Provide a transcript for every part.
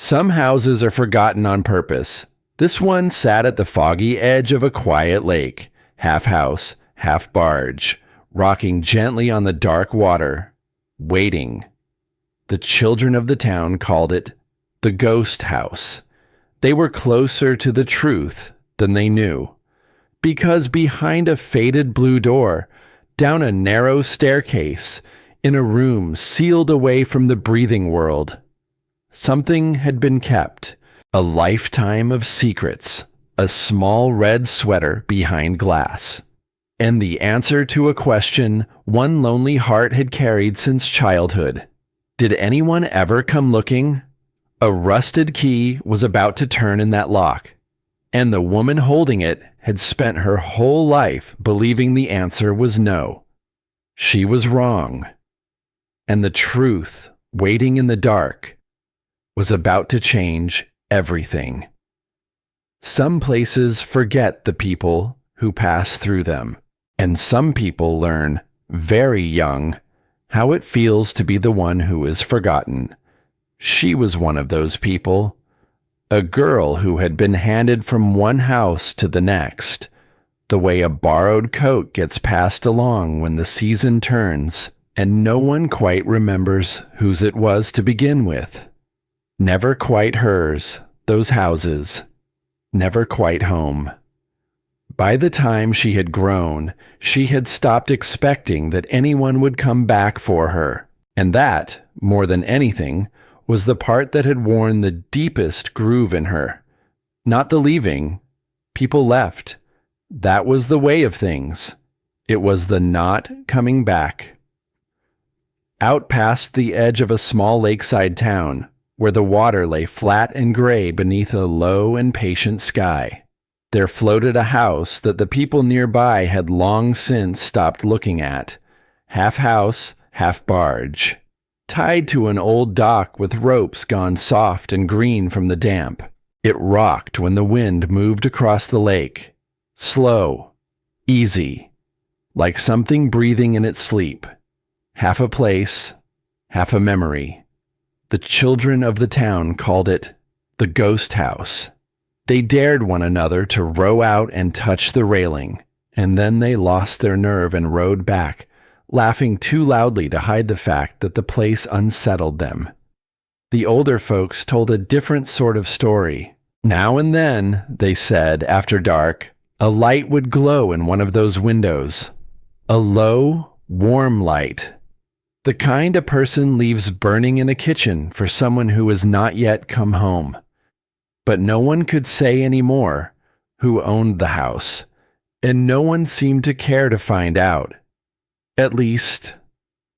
Some houses are forgotten on purpose. This one sat at the foggy edge of a quiet lake, half house, half barge, rocking gently on the dark water, waiting. The children of the town called it the ghost house. They were closer to the truth than they knew, because behind a faded blue door, down a narrow staircase, in a room sealed away from the breathing world, something had been kept, a lifetime of secrets, a small red sweater behind glass, and the answer to a question one lonely heart had carried since childhood. Did anyone ever come looking? A rusted key was about to turn in that lock, and the woman holding it had spent her whole life believing the answer was no. She was wrong, and the truth, waiting in the dark, was about to change everything. Some places forget the people who pass through them, and some people learn, very young, how it feels to be the one who is forgotten. She was one of those people, a girl who had been handed from one house to the next, the way a borrowed coat gets passed along when the season turns, and no one quite remembers whose it was to begin with. Never quite hers, those houses, never quite home. By the time she had grown, she had stopped expecting that anyone would come back for her, and that, more than anything, was the part that had worn the deepest groove in her. Not the leaving. People left. That was the way of things. It was the not coming back. Out past the edge of a small lakeside town, where the water lay flat and gray beneath a low and patient sky, there floated a house that the people nearby had long since stopped looking at, half house, half barge, tied to an old dock with ropes gone soft and green from the damp. It rocked when the wind moved across the lake, slow, easy, like something breathing in its sleep, half a place, half a memory. The children of the town called it the ghost house. They dared one another to row out and touch the railing, and then they lost their nerve and rowed back, laughing too loudly to hide the fact that the place unsettled them. The older folks told a different sort of story. Now and then, they said, after dark, a light would glow in one of those windows. A low, warm light. The kind a person leaves burning in a kitchen for someone who has not yet come home. But no one could say any more who owned the house, and no one seemed to care to find out. At least,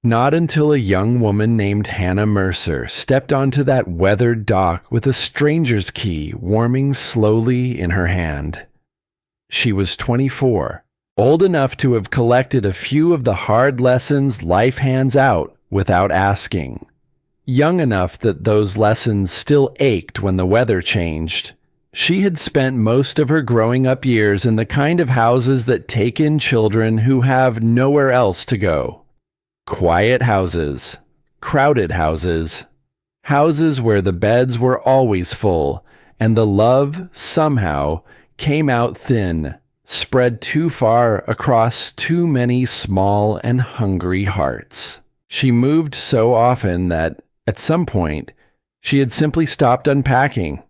not until a young woman named Hannah Mercer stepped onto that weathered dock with a stranger's key warming slowly in her hand. She was 24, old enough to have collected a few of the hard lessons life hands out without asking. Young enough that those lessons still ached when the weather changed. She had spent most of her growing up years in the kind of houses that take in children who have nowhere else to go. Quiet houses, crowded houses, houses where the beds were always full, and the love, somehow, came out thin, spread too far across too many small and hungry hearts. She moved so often that, at some point, she had simply stopped unpacking.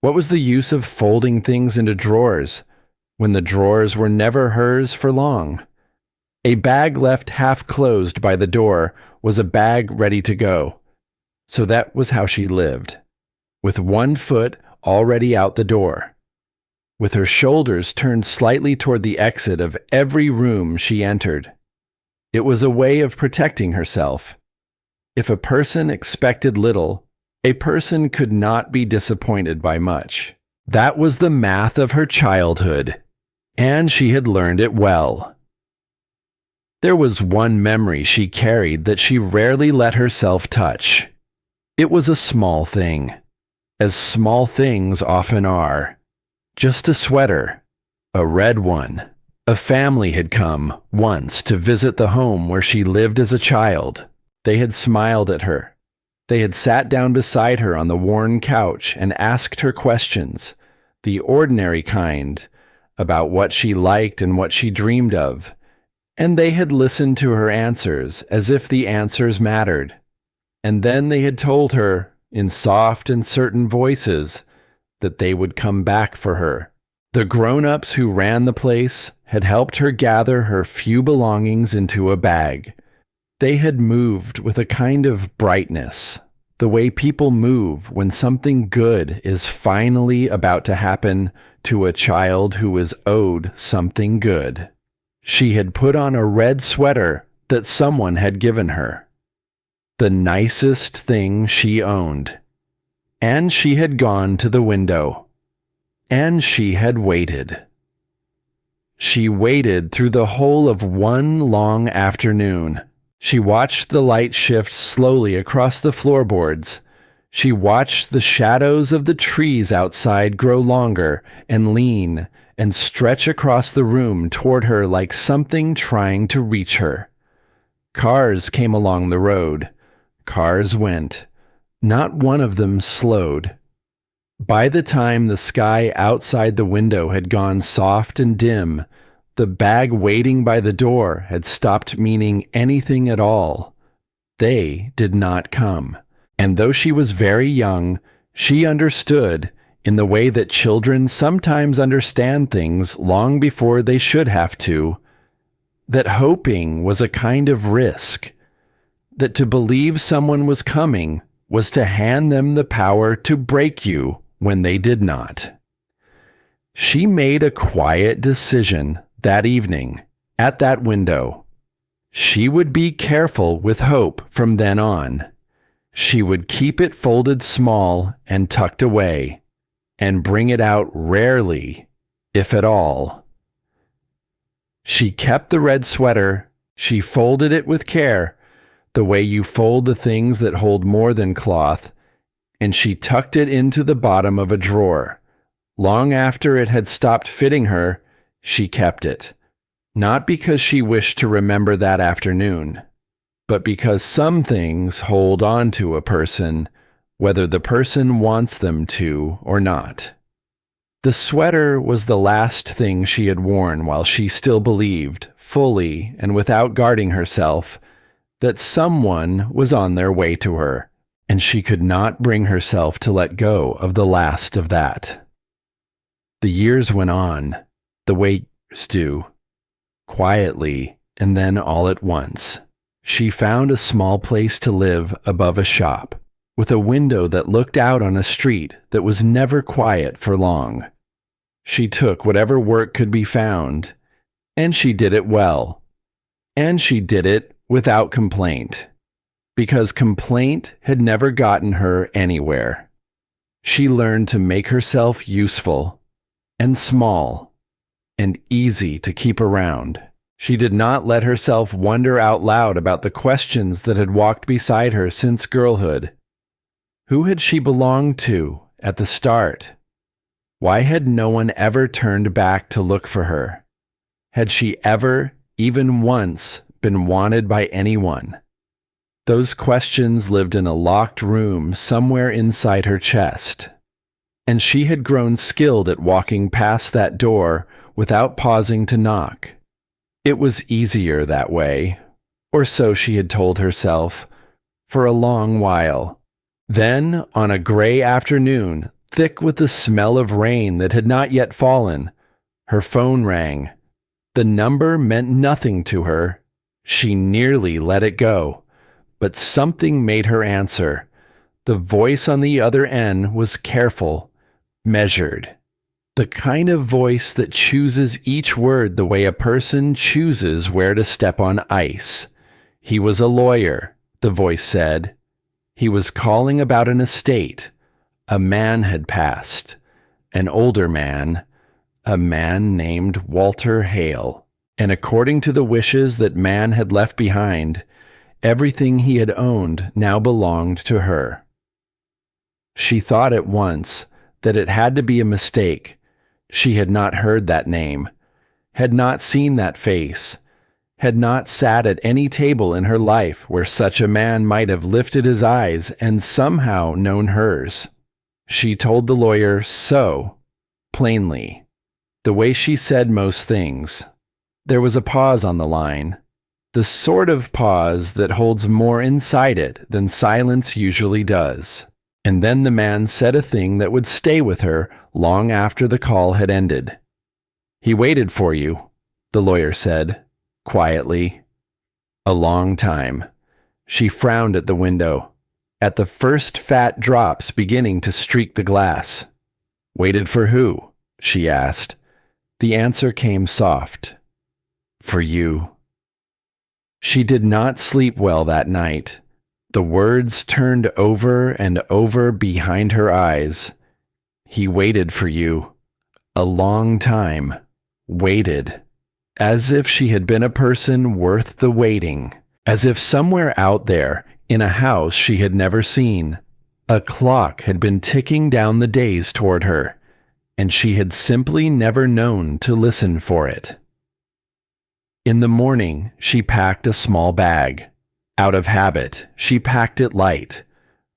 What was the use of folding things into drawers when the drawers were never hers for long? A bag left half closed by the door was a bag ready to go. So that was how she lived, with one foot already out the door, with her shoulders turned slightly toward the exit of every room she entered. It was a way of protecting herself. If a person expected little, a person could not be disappointed by much. That was the math of her childhood, and she had learned it well. There was one memory she carried that she rarely let herself touch. It was a small thing, as small things often are. Just a sweater, a red one. A family had come once to visit the home where she lived as a child. They had smiled at her. They had sat down beside her on the worn couch and asked her questions, the ordinary kind, about what she liked and what she dreamed of, and they had listened to her answers as if the answers mattered. And then they had told her, in soft and certain voices, that they would come back for her. The grown-ups who ran the place had helped her gather her few belongings into a bag. They had moved with a kind of brightness, the way people move when something good is finally about to happen to a child who is owed something good. She had put on a red sweater that someone had given her, the nicest thing she owned. And she had gone to the window. And she had waited. She waited through the whole of one long afternoon. She watched the light shift slowly across the floorboards. She watched the shadows of the trees outside grow longer and lean and stretch across the room toward her like something trying to reach her. Cars came along the road. Cars went. Not one of them slowed. By the time the sky outside the window had gone soft and dim, the bag waiting by the door had stopped meaning anything at all. They did not come. And though she was very young, she understood, in the way that children sometimes understand things long before they should have to, that hoping was a kind of risk, that to believe someone was coming was to hand them the power to break you when they did not. She made a quiet decision that evening at that window. She would be careful with hope from then on. She would keep it folded small and tucked away, and bring it out rarely, if at all. She kept the red sweater. She folded it with care, the way you fold the things that hold more than cloth, and she tucked it into the bottom of a drawer. Long after it had stopped fitting her, she kept it, not because she wished to remember that afternoon, but because some things hold on to a person, whether the person wants them to or not. The sweater was the last thing she had worn while she still believed, fully and without guarding herself, that someone was on their way to her, and she could not bring herself to let go of the last of that. The years went on, the way years do, quietly, and then all at once. She found a small place to live above a shop, with a window that looked out on a street that was never quiet for long. She took whatever work could be found, and she did it well. And she did it without complaint, because complaint had never gotten her anywhere. She learned to make herself useful, and small, and easy to keep around. She did not let herself wonder out loud about the questions that had walked beside her since girlhood. Who had she belonged to at the start? Why had no one ever turned back to look for her? Had she ever, even once, been wanted by anyone? Those questions lived in a locked room somewhere inside her chest, and she had grown skilled at walking past that door without pausing to knock. It was easier that way, or so she had told herself, for a long while. Then, on a gray afternoon, thick with the smell of rain that had not yet fallen, her phone rang. The number meant nothing to her. She nearly let it go, but something made her answer. The voice on the other end was careful, measured. The kind of voice that chooses each word the way a person chooses where to step on ice. He was a lawyer, the voice said. He was calling about an estate. A man had passed, an older man, a man named Walter Hale. And according to the wishes that man had left behind, everything he had owned now belonged to her. She thought at once that it had to be a mistake. She had not heard that name, had not seen that face, had not sat at any table in her life where such a man might have lifted his eyes and somehow known hers. She told the lawyer so, plainly, the way she said most things. There was a pause on the line, the sort of pause that holds more inside it than silence usually does. And then the man said a thing that would stay with her long after the call had ended. "He waited for you," the lawyer said, quietly. A long time. She frowned at the window, at the first fat drops beginning to streak the glass. "Waited for who?" she asked. The answer came soft. "For you." She did not sleep well that night. The words turned over and over behind her eyes. He waited for you. A long time. Waited. As if she had been a person worth the waiting. As if somewhere out there, in a house she had never seen, a clock had been ticking down the days toward her, and she had simply never known to listen for it. In the morning, she packed a small bag. Out of habit, she packed it light,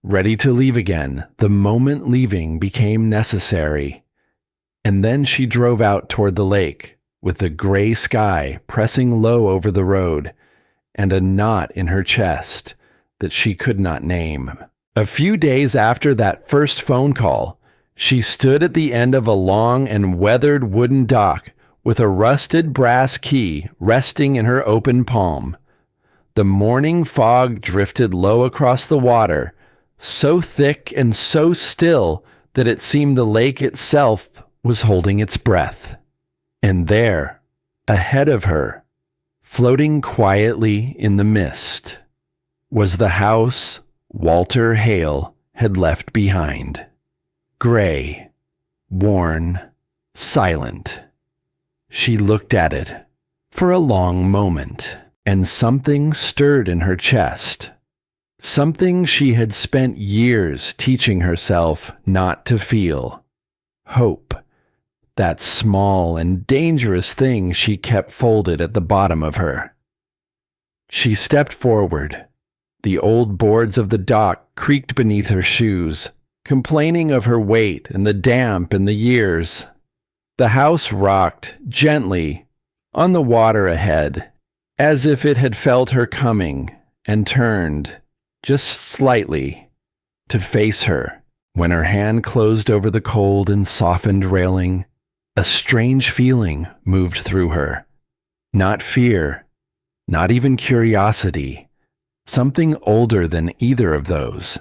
ready to leave again the moment leaving became necessary. And then she drove out toward the lake, with the gray sky pressing low over the road, and a knot in her chest that she could not name. A few days after that first phone call, she stood at the end of a long and weathered wooden dock with a rusted brass key resting in her open palm. The morning fog drifted low across the water, so thick and so still that it seemed the lake itself was holding its breath. And there, ahead of her, floating quietly in the mist, was the house Walter Hale had left behind. Gray, worn, silent. She looked at it for a long moment, and something stirred in her chest. Something she had spent years teaching herself not to feel. Hope. That small and dangerous thing she kept folded at the bottom of her. She stepped forward. The old boards of the dock creaked beneath her shoes, complaining of her weight and the damp and the years. The house rocked gently on the water ahead, as if it had felt her coming and turned, just slightly, to face her. When her hand closed over the cold and softened railing, a strange feeling moved through her. Not fear, not even curiosity, something older than either of those.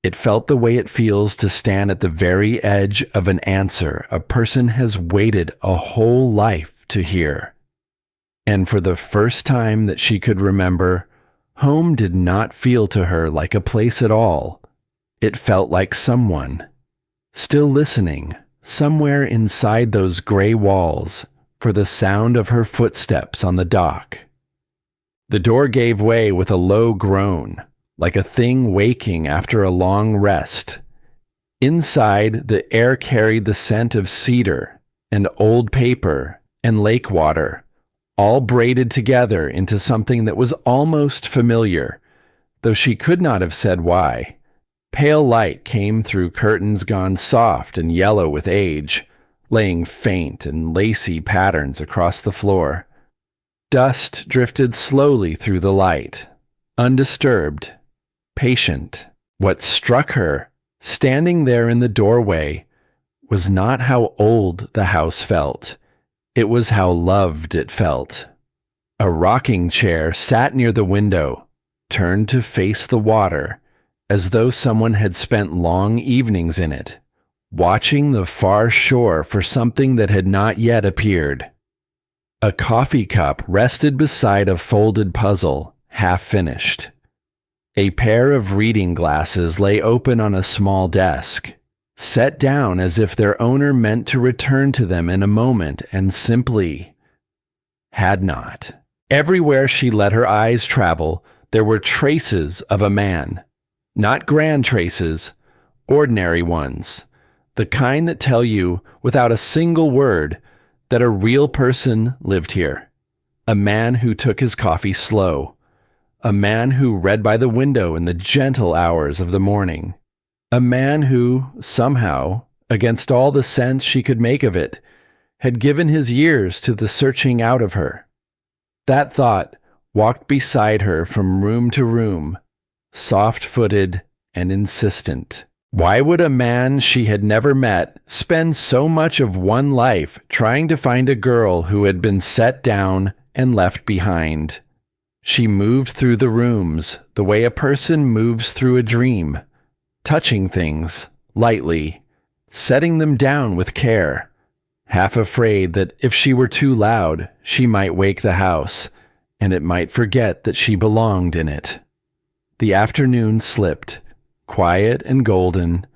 It felt the way it feels to stand at the very edge of an answer a person has waited a whole life to hear. And for the first time that she could remember, home did not feel to her like a place at all. It felt like someone, still listening, somewhere inside those gray walls, for the sound of her footsteps on the dock. The door gave way with a low groan, like a thing waking after a long rest. Inside, the air carried the scent of cedar and old paper and lake water, all braided together into something that was almost familiar, though she could not have said why. Pale light came through curtains gone soft and yellow with age, laying faint and lacy patterns across the floor. Dust drifted slowly through the light, undisturbed, patient. What struck her, standing there in the doorway, was not how old the house felt. It was how loved it felt. A rocking chair sat near the window, turned to face the water, as though someone had spent long evenings in it, watching the far shore for something that had not yet appeared. A coffee cup rested beside a folded puzzle, half finished. A pair of reading glasses lay open on a small desk, set down as if their owner meant to return to them in a moment and simply had not. Everywhere she let her eyes travel, there were traces of a man. Not grand traces, ordinary ones, the kind that tell you, without a single word, that a real person lived here. A man who took his coffee slow. A man who read by the window in the gentle hours of the morning. A man who, somehow, against all the sense she could make of it, had given his years to the searching out of her. That thought walked beside her from room to room, soft-footed and insistent. Why would a man she had never met spend so much of one life trying to find a girl who had been set down and left behind? She moved through the rooms the way a person moves through a dream, touching things lightly, setting them down with care, half afraid that if she were too loud, she might wake the house, and it might forget that she belonged in it. The afternoon slipped, quiet and golden,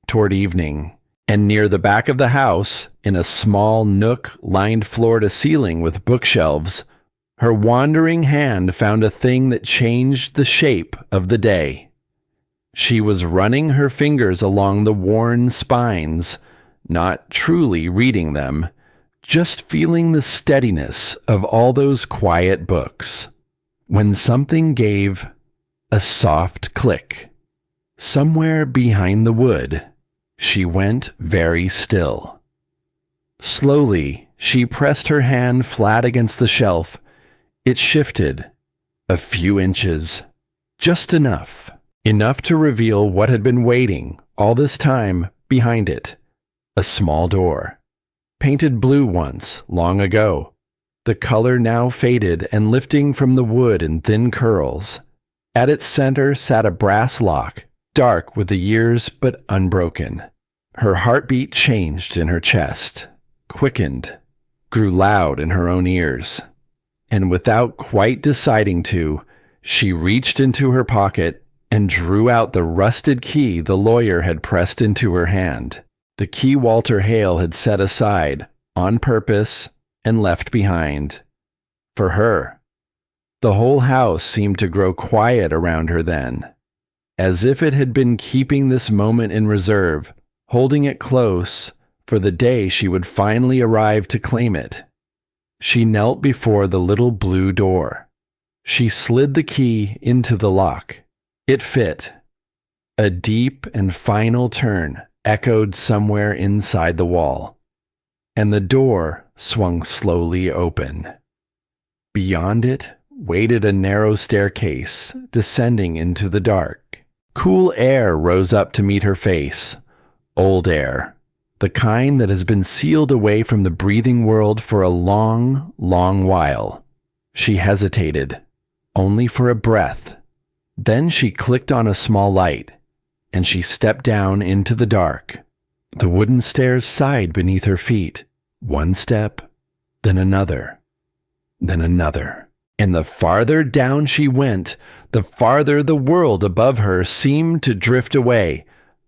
toward evening, and near the back of the house, in a small nook lined floor to ceiling with bookshelves, her wandering hand found a thing that changed the shape of the day. She was running her fingers along the worn spines, not truly reading them, just feeling the steadiness of all those quiet books, when something gave a soft click. Somewhere behind the wood, she went very still. Slowly, she pressed her hand flat against the shelf. It shifted a few inches, just enough to reveal what had been waiting all this time behind it. A small door, painted blue once, long ago, the color now faded and lifting from the wood in thin curls. At its center sat a brass lock, dark with the years but unbroken. Her heartbeat changed in her chest, quickened, grew loud in her own ears. And without quite deciding to, she reached into her pocket and drew out the rusted key the lawyer had pressed into her hand, the key Walter Hale had set aside, on purpose, and left behind. For her. The whole house seemed to grow quiet around her then, as if it had been keeping this moment in reserve, holding it close for the day she would finally arrive to claim it. She knelt before the little blue door. She slid the key into the lock. It fit. A deep and final turn echoed somewhere inside the wall, and the door swung slowly open. Beyond it waited a narrow staircase descending into the dark. Cool air rose up to meet her face. Old air. The kind that has been sealed away from the breathing world for a long, long while. She hesitated, only for a breath. Then she clicked on a small light, and she stepped down into the dark. The wooden stairs sighed beneath her feet. One step, then another, then another. And the farther down she went, the farther the world above her seemed to drift away,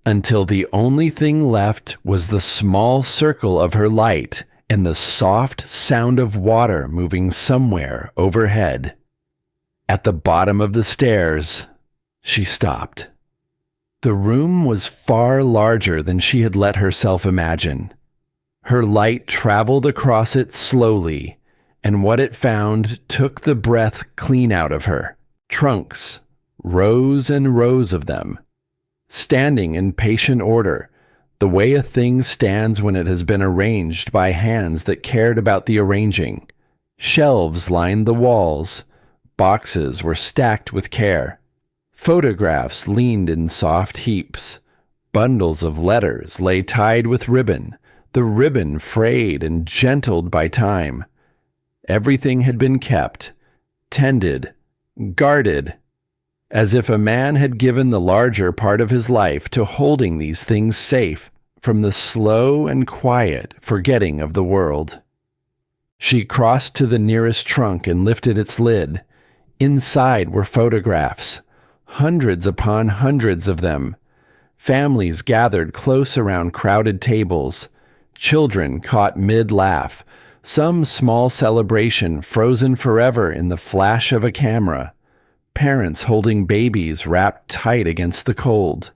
until the only thing left was the small circle of her light and the soft sound of water moving somewhere overhead. At the bottom of the stairs, she stopped. The room was far larger than she had let herself imagine. Her light traveled across it slowly, and what it found took the breath clean out of her. Trunks, rows and rows of them, standing in patient order, the way a thing stands when it has been arranged by hands that cared about the arranging. Shelves lined the walls. Boxes were stacked with care. Photographs leaned in soft heaps. Bundles of letters lay tied with ribbon, the ribbon frayed and gentled by time. Everything had been kept, tended, guarded, as if a man had given the larger part of his life to holding these things safe from the slow and quiet forgetting of the world. She crossed to the nearest trunk and lifted its lid. Inside were photographs, hundreds upon hundreds of them. Families gathered close around crowded tables. Children caught mid-laugh, some small celebration frozen forever in the flash of a camera. Parents holding babies wrapped tight against the cold.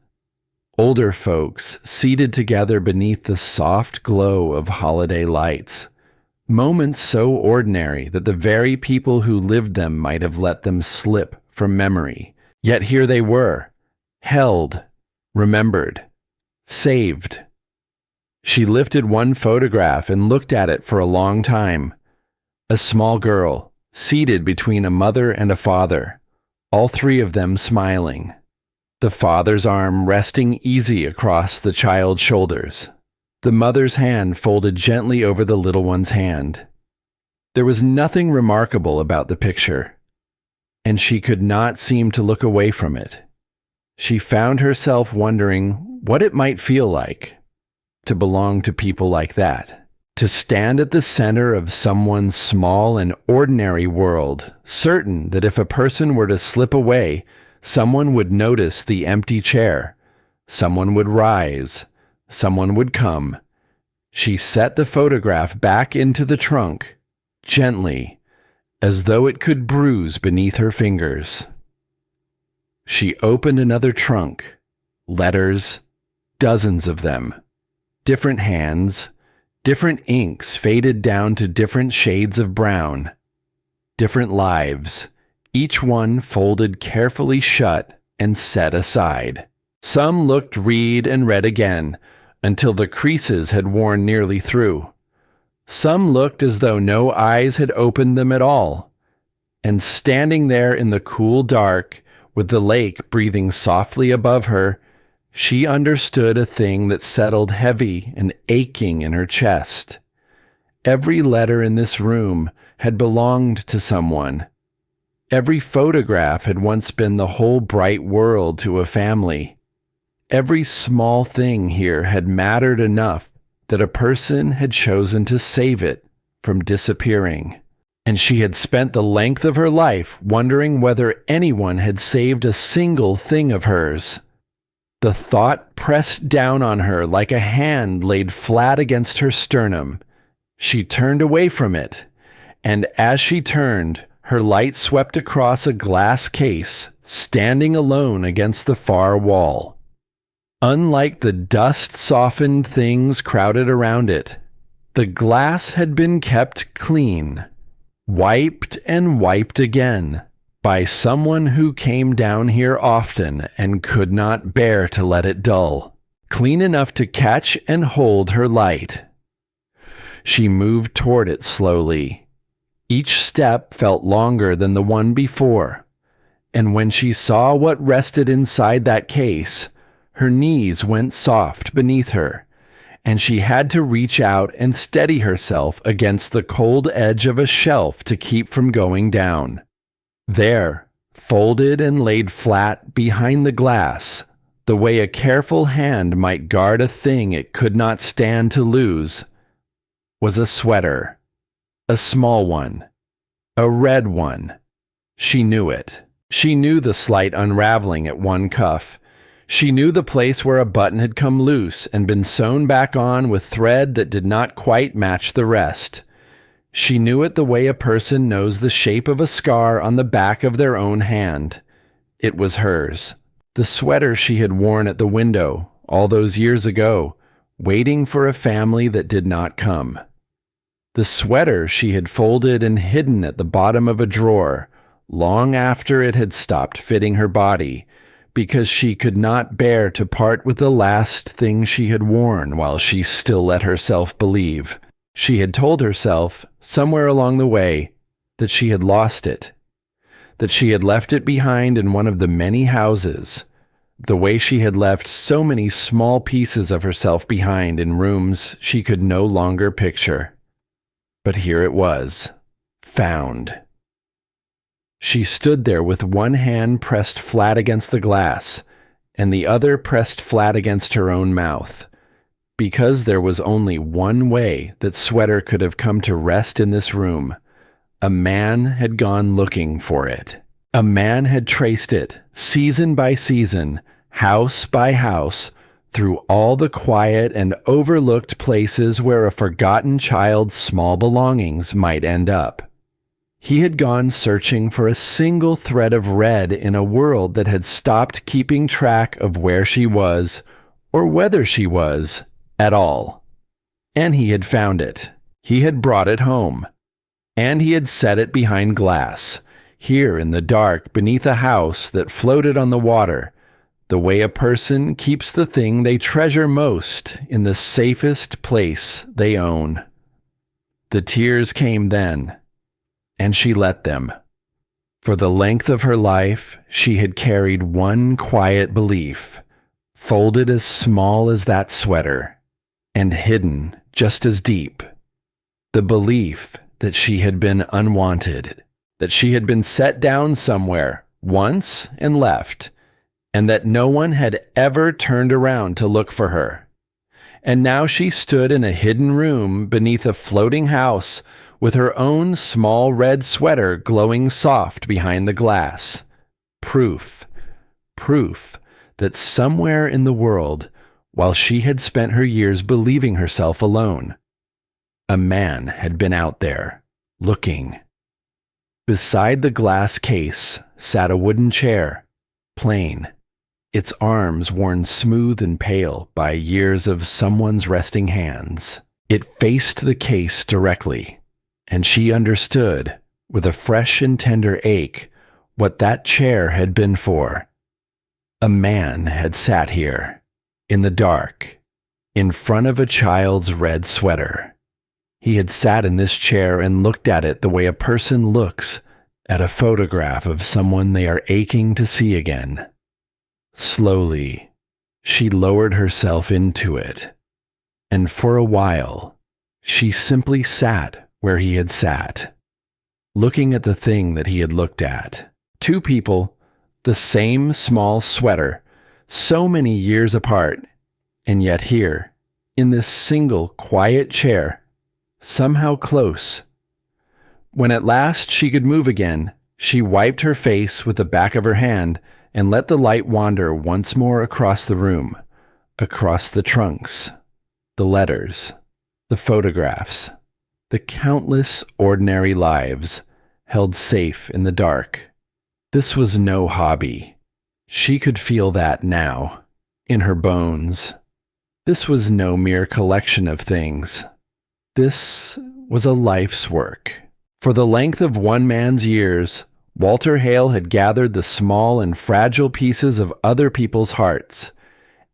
Older folks seated together beneath the soft glow of holiday lights. Moments so ordinary that the very people who lived them might have let them slip from memory. Yet here they were, held, remembered, saved. She lifted one photograph and looked at it for a long time. A small girl, seated between a mother and a father, all three of them smiling. The father's arm resting easy across the child's shoulders. The mother's hand folded gently over the little one's hand. There was nothing remarkable about the picture, and she could not seem to look away from it. She found herself wondering what it might feel like to belong to people like that, to stand at the center of someone's small and ordinary world, certain that if a person were to slip away, someone would notice the empty chair, someone would rise, someone would come. She set the photograph back into the trunk, gently, as though it could bruise beneath her fingers. She opened another trunk, letters, dozens of them, different hands, different inks faded down to different shades of brown, different lives, each one folded carefully shut and set aside. Some looked read and read again, until the creases had worn nearly through. Some looked as though no eyes had opened them at all. And standing there in the cool dark, with the lake breathing softly above her, she understood a thing that settled heavy and aching in her chest. Every letter in this room had belonged to someone. Every photograph had once been the whole bright world to a family. Every small thing here had mattered enough that a person had chosen to save it from disappearing. And she had spent the length of her life wondering whether anyone had saved a single thing of hers. The thought pressed down on her like a hand laid flat against her sternum. She turned away from it, and as she turned, her light swept across a glass case, standing alone against the far wall. Unlike the dust-softened things crowded around it, the glass had been kept clean, wiped and wiped again, by someone who came down here often and could not bear to let it dull, clean enough to catch and hold her light. She moved toward it slowly. Each step felt longer than the one before, and when she saw what rested inside that case, her knees went soft beneath her, and she had to reach out and steady herself against the cold edge of a shelf to keep from going down. There, folded and laid flat behind the glass, the way a careful hand might guard a thing it could not stand to lose, was a sweater, a small one, a red one. She knew it. She knew the slight unraveling at one cuff. She knew the place where a button had come loose and been sewn back on with thread that did not quite match the rest. She knew it the way a person knows the shape of a scar on the back of their own hand. It was hers. The sweater she had worn at the window all those years ago, waiting for a family that did not come. The sweater she had folded and hidden at the bottom of a drawer, long after it had stopped fitting her body, because she could not bear to part with the last thing she had worn while she still let herself believe. She had told herself, somewhere along the way, that she had lost it, that she had left it behind in one of the many houses, the way she had left so many small pieces of herself behind in rooms she could no longer picture. But here it was, found. She stood there with one hand pressed flat against the glass, and the other pressed flat against her own mouth. Because there was only one way that sweater could have come to rest in this room. A man had gone looking for it. A man had traced it, season by season, house by house, through all the quiet and overlooked places where a forgotten child's small belongings might end up. He had gone searching for a single thread of red in a world that had stopped keeping track of where she was, or whether she was, at all. And he had found it. He had brought it home, and he had set it behind glass, here in the dark beneath a house that floated on the water, the way a person keeps the thing they treasure most in the safest place they own. The tears came then, and she let them. For the length of her life, she had carried one quiet belief, folded as small as that sweater, and hidden just as deep. The belief that she had been unwanted, that she had been set down somewhere once and left, and that no one had ever turned around to look for her. And now she stood in a hidden room beneath a floating house with her own small red sweater glowing soft behind the glass. Proof that somewhere in the world, while she had spent her years believing herself alone, a man had been out there, looking. Beside the glass case sat a wooden chair, plain, its arms worn smooth and pale by years of someone's resting hands. It faced the case directly, and she understood, with a fresh and tender ache, what that chair had been for. A man had sat here, in the dark, in front of a child's red sweater. He had sat in this chair and looked at it the way a person looks at a photograph of someone they are aching to see again. Slowly, she lowered herself into it, and for a while, she simply sat where he had sat, looking at the thing that he had looked at. Two people, the same small sweater, so many years apart, and yet here, in this single quiet chair, somehow close. When at last she could move again, she wiped her face with the back of her hand and let the light wander once more across the room, across the trunks, the letters, the photographs, the countless ordinary lives held safe in the dark. This was no hobby. She could feel that now, in her bones. This was no mere collection of things. This was a life's work. For the length of one man's years, Walter Hale had gathered the small and fragile pieces of other people's hearts,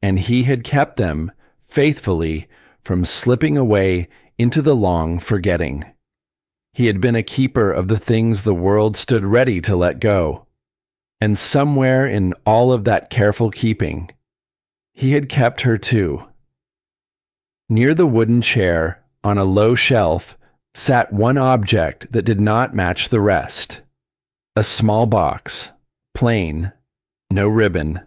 and he had kept them, faithfully, from slipping away into the long forgetting. He had been a keeper of the things the world stood ready to let go. And somewhere in all of that careful keeping, he had kept her too. Near the wooden chair, on a low shelf, sat one object that did not match the rest. A small box, plain, no ribbon,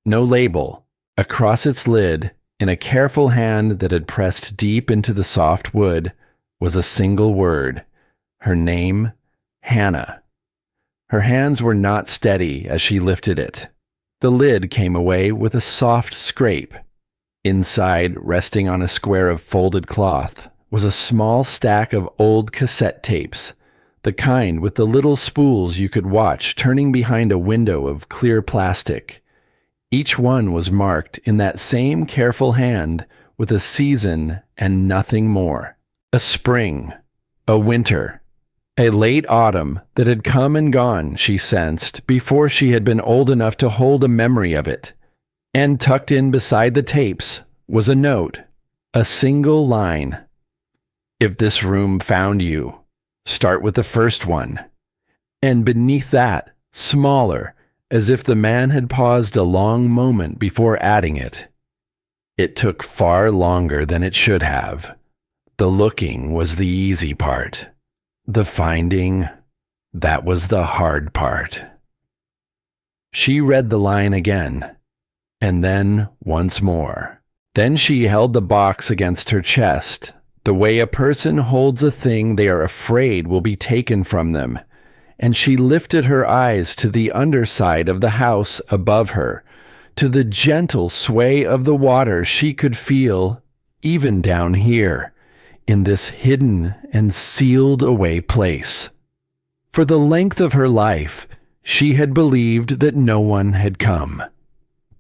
no label. Across its lid, in a careful hand that had pressed deep into the soft wood, was a single word. Her name, Hannah. Her hands were not steady as she lifted it. The lid came away with a soft scrape. Inside, resting on a square of folded cloth, was a small stack of old cassette tapes, the kind with the little spools you could watch turning behind a window of clear plastic. Each one was marked in that same careful hand with a season and nothing more. A spring, a winter, a late autumn that had come and gone, she sensed, before she had been old enough to hold a memory of it. And tucked in beside the tapes was a note, a single line. If this room found you, start with the first one. And beneath that, smaller, as if the man had paused a long moment before adding it. It took far longer than it should have. The looking was the easy part. The finding, that was the hard part. She read the line again, and then once more. Then she held the box against her chest, the way a person holds a thing they are afraid will be taken from them, and she lifted her eyes to the underside of the house above her, to the gentle sway of the water she could feel, even down here, in this hidden and sealed away place. For the length of her life, she had believed that no one had come,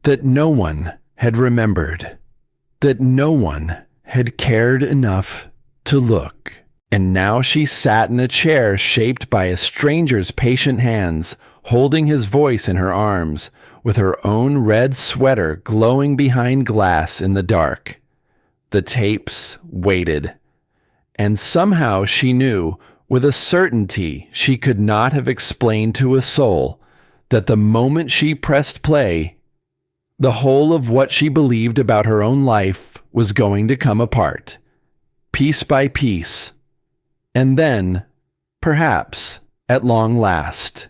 that no one had remembered, that no one had cared enough to look. And now she sat in a chair shaped by a stranger's patient hands, holding his voice in her arms, with her own red sweater glowing behind glass in the dark. The tapes waited. And somehow she knew, with a certainty she could not have explained to a soul, that the moment she pressed play, the whole of what she believed about her own life was going to come apart, piece by piece, and then, perhaps, at long last,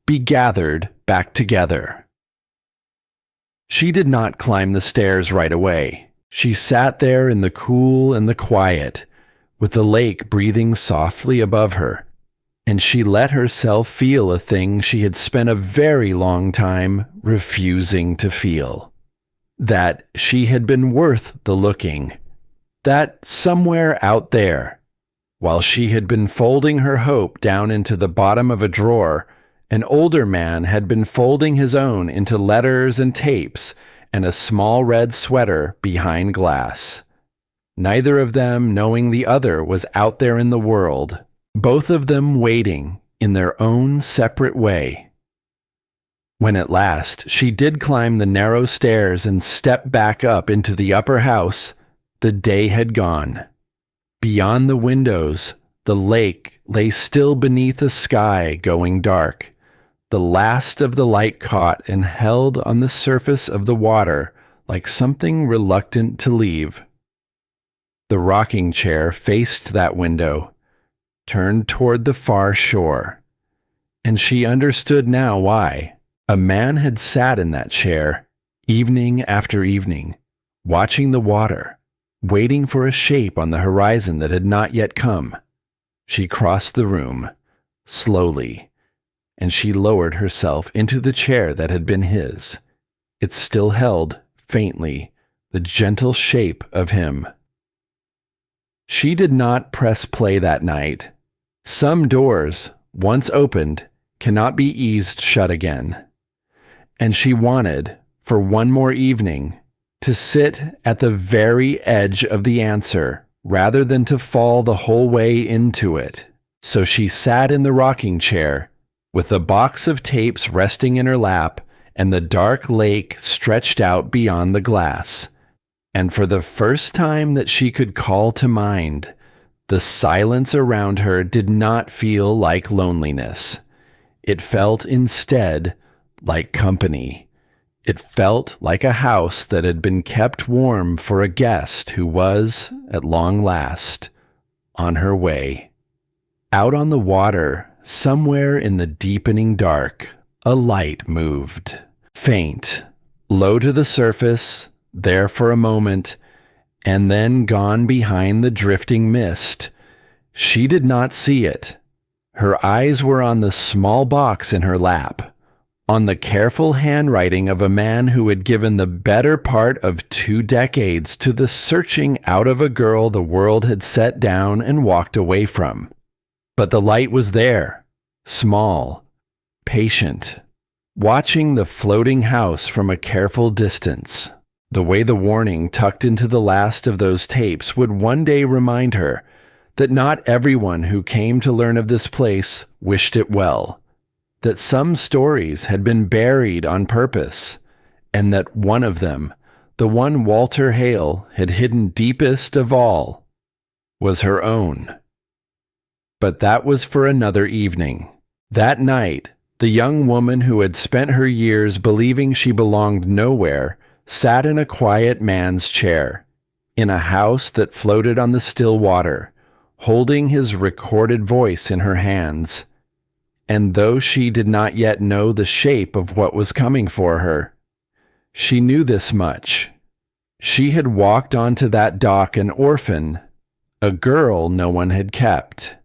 be gathered back together. She did not climb the stairs right away. She sat there in the cool and the quiet, with the lake breathing softly above her, and she let herself feel a thing she had spent a very long time refusing to feel. That she had been worth the looking. That somewhere out there, while she had been folding her hope down into the bottom of a drawer, an older man had been folding his own into letters and tapes and a small red sweater behind glass. Neither of them knowing the other was out there in the world, both of them waiting in their own separate way. When at last she did climb the narrow stairs and step back up into the upper house, the day had gone. Beyond the windows, the lake lay still beneath a sky going dark, the last of the light caught and held on the surface of the water like something reluctant to leave. The rocking chair faced that window, turned toward the far shore, and she understood now why. A man had sat in that chair, evening after evening, watching the water, waiting for a shape on the horizon that had not yet come. She crossed the room, slowly, and she lowered herself into the chair that had been his. It still held, faintly, the gentle shape of him. She did not press play that night. Some doors, once opened, cannot be eased shut again. And she wanted, for one more evening, to sit at the very edge of the answer rather than to fall the whole way into it. So she sat in the rocking chair, with the box of tapes resting in her lap and the dark lake stretched out beyond the glass. And for the first time that she could call to mind, the silence around her did not feel like loneliness. It felt instead like company. It felt like a house that had been kept warm for a guest who was, at long last, on her way. Out on the water, somewhere in the deepening dark, a light moved. Faint, low to the surface, there for a moment, and then gone behind the drifting mist. She did not see it. Her eyes were on the small box in her lap, on the careful handwriting of a man who had given the better part of 2 decades to the searching out of a girl the world had set down and walked away from. But the light was there, small, patient, watching the floating house from a careful distance. The way the warning tucked into the last of those tapes would one day remind her that not everyone who came to learn of this place wished it well, that some stories had been buried on purpose, and that one of them, the one Walter Hale had hidden deepest of all, was her own. But that was for another evening. That night, the young woman who had spent her years believing she belonged nowhere sat in a quiet man's chair, in a house that floated on the still water, holding his recorded voice in her hands. And though she did not yet know the shape of what was coming for her, she knew this much. She had walked onto that dock an orphan, a girl no one had kept.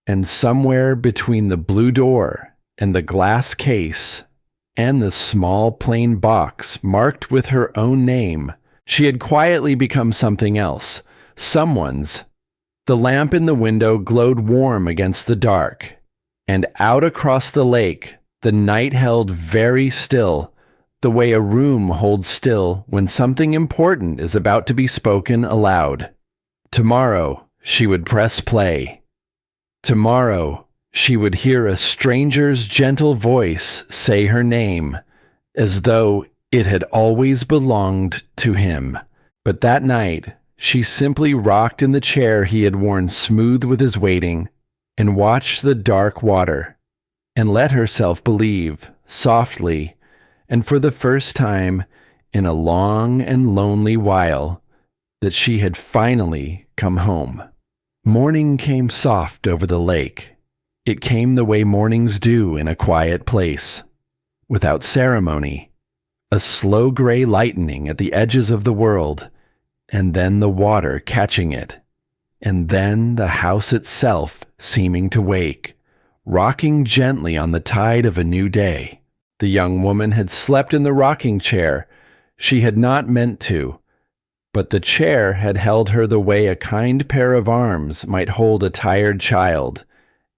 And somewhere between the blue door and the glass case and the small plain box marked with her own name, she had quietly become something else, someone's. The lamp in the window glowed warm against the dark, and out across the lake, the night held very still, the way a room holds still when something important is about to be spoken aloud. Tomorrow, She would press play. Tomorrow, she would hear a stranger's gentle voice say her name, as though it had always belonged to him. But that night, she simply rocked in the chair he had worn smooth with his waiting, and watched the dark water, and let herself believe, softly, and for the first time in a long and lonely while, that she had finally come home. Morning came soft over the lake. It came the way mornings do in a quiet place, without ceremony, a slow gray lightening at the edges of the world, and then the water catching it, and then the house itself seeming to wake, rocking gently on the tide of a new day. The young woman had slept in the rocking chair. She had not meant to, but the chair had held her the way a kind pair of arms might hold a tired child,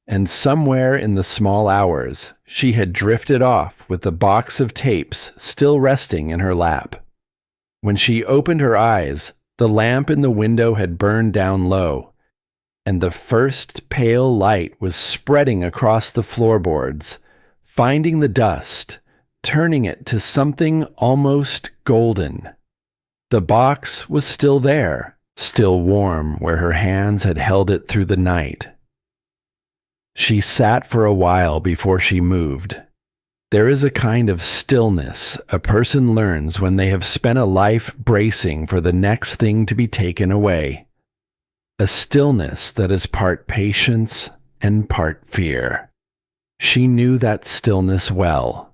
and somewhere in the small hours she had drifted off with the box of tapes still resting in her lap. When she opened her eyes, the lamp in the window had burned down low, and the first pale light was spreading across the floorboards, finding the dust, turning it to something almost golden. The box was still there, still warm where her hands had held it through the night. She sat for a while before she moved. There is a kind of stillness a person learns when they have spent a life bracing for the next thing to be taken away. A stillness that is part patience and part fear. She knew that stillness well.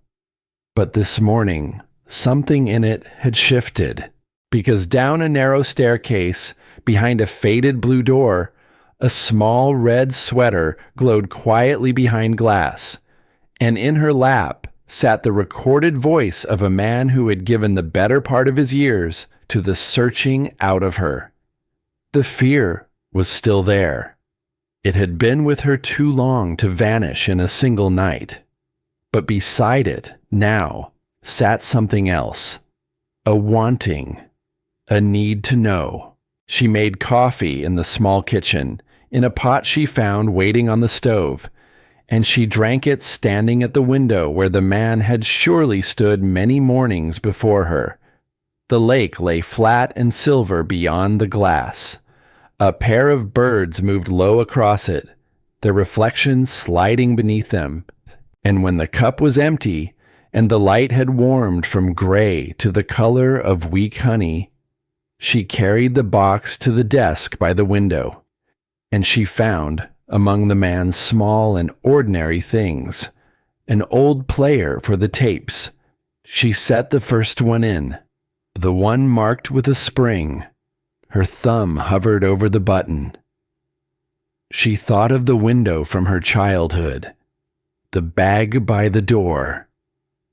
But this morning, something in it had shifted, because down a narrow staircase, behind a faded blue door, a small red sweater glowed quietly behind glass, and in her lap sat the recorded voice of a man who had given the better part of his years to the searching out of her. The fear was still there. It had been with her too long to vanish in a single night. But beside it, now, sat something else. A wanting, a need to know. She made coffee in the small kitchen, in a pot she found waiting on the stove, and she drank it standing at the window where the man had surely stood many mornings before her. The lake lay flat and silver beyond the glass. A pair of birds moved low across it, their reflections sliding beneath them, and when the cup was empty, and the light had warmed from gray to the color of weak honey, she carried the box to the desk by the window, and she found, among the man's small and ordinary things, an old player for the tapes. She set the first one in, the one marked with a spring. Her thumb hovered over the button. She thought of the window from her childhood, the bag by the door,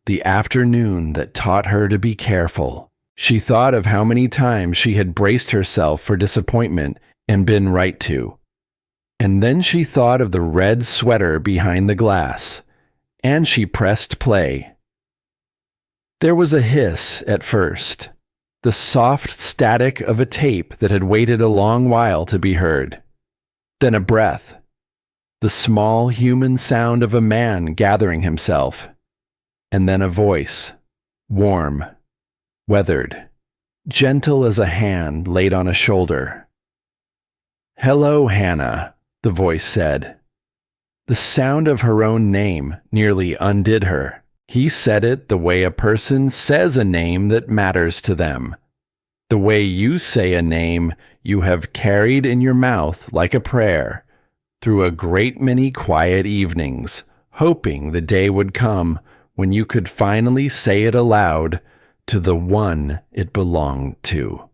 the afternoon that taught her to be careful. She thought of how many times she had braced herself for disappointment and been right to. And then she thought of the red sweater behind the glass, and she pressed play. There was a hiss at first, the soft static of a tape that had waited a long while to be heard. Then a breath, the small human sound of a man gathering himself, and then a voice, warm, weathered, gentle as a hand laid on a shoulder. "Hello, Hannah," the voice said. The sound of her own name nearly undid her. He said it the way a person says a name that matters to them. The way you say a name you have carried in your mouth like a prayer, through a great many quiet evenings, hoping the day would come when you could finally say it aloud to the one it belonged to.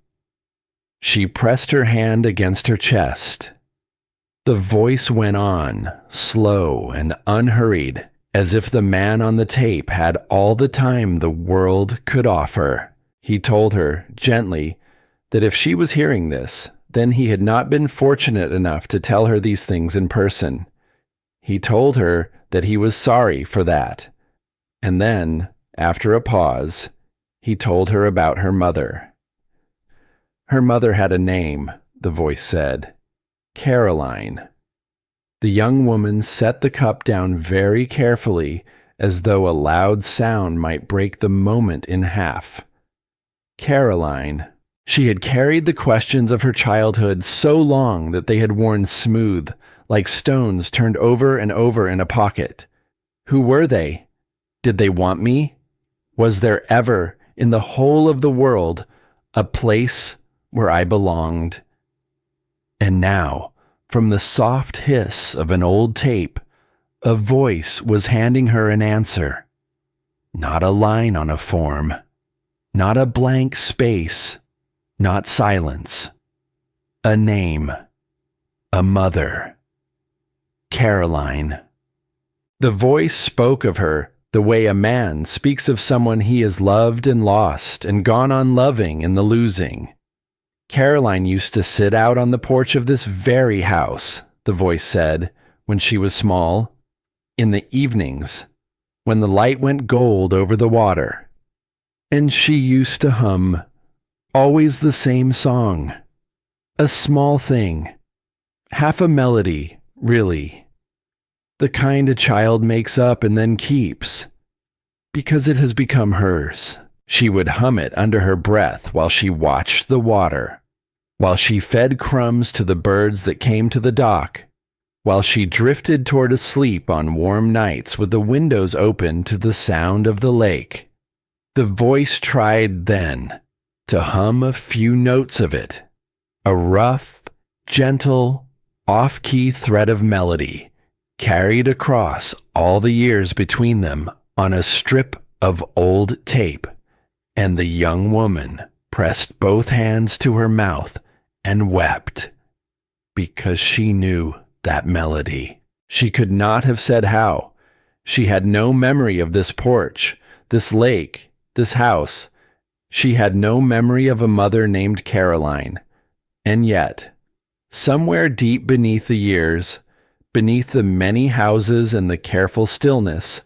She pressed her hand against her chest. The voice went on, slow and unhurried, as if the man on the tape had all the time the world could offer. He told her, gently, that if she was hearing this, then he had not been fortunate enough to tell her these things in person. He told her that he was sorry for that. And then, after a pause, he told her about her mother. Her mother had a name, the voice said. Caroline. The young woman set the cup down very carefully, as though a loud sound might break the moment in half. Caroline. She had carried the questions of her childhood so long that they had worn smooth, like stones turned over and over in a pocket. Who were they? Did they want me? Was there ever, in the whole of the world, a place where I belonged? And now, from the soft hiss of an old tape, a voice was handing her an answer. Not a line on a form. Not a blank space. Not silence. A name. A mother. Caroline. The voice spoke of her the way a man speaks of someone he has loved and lost and gone on loving in the losing. Caroline used to sit out on the porch of this very house, the voice said, when she was small, in the evenings, when the light went gold over the water. And she used to hum, always the same song, a small thing, half a melody, really, the kind a child makes up and then keeps, because it has become hers. She would hum it under her breath while she watched the water, while she fed crumbs to the birds that came to the dock, while she drifted toward a sleep on warm nights with the windows open to the sound of the lake. The voice tried then to hum a few notes of it, a rough, gentle, off-key thread of melody, carried across all the years between them on a strip of old tape. And the young woman pressed both hands to her mouth and wept, because she knew that melody. She could not have said how. She had no memory of this porch, this lake, this house. She had no memory of a mother named Caroline. And yet, somewhere deep beneath the years, beneath the many houses and the careful stillness,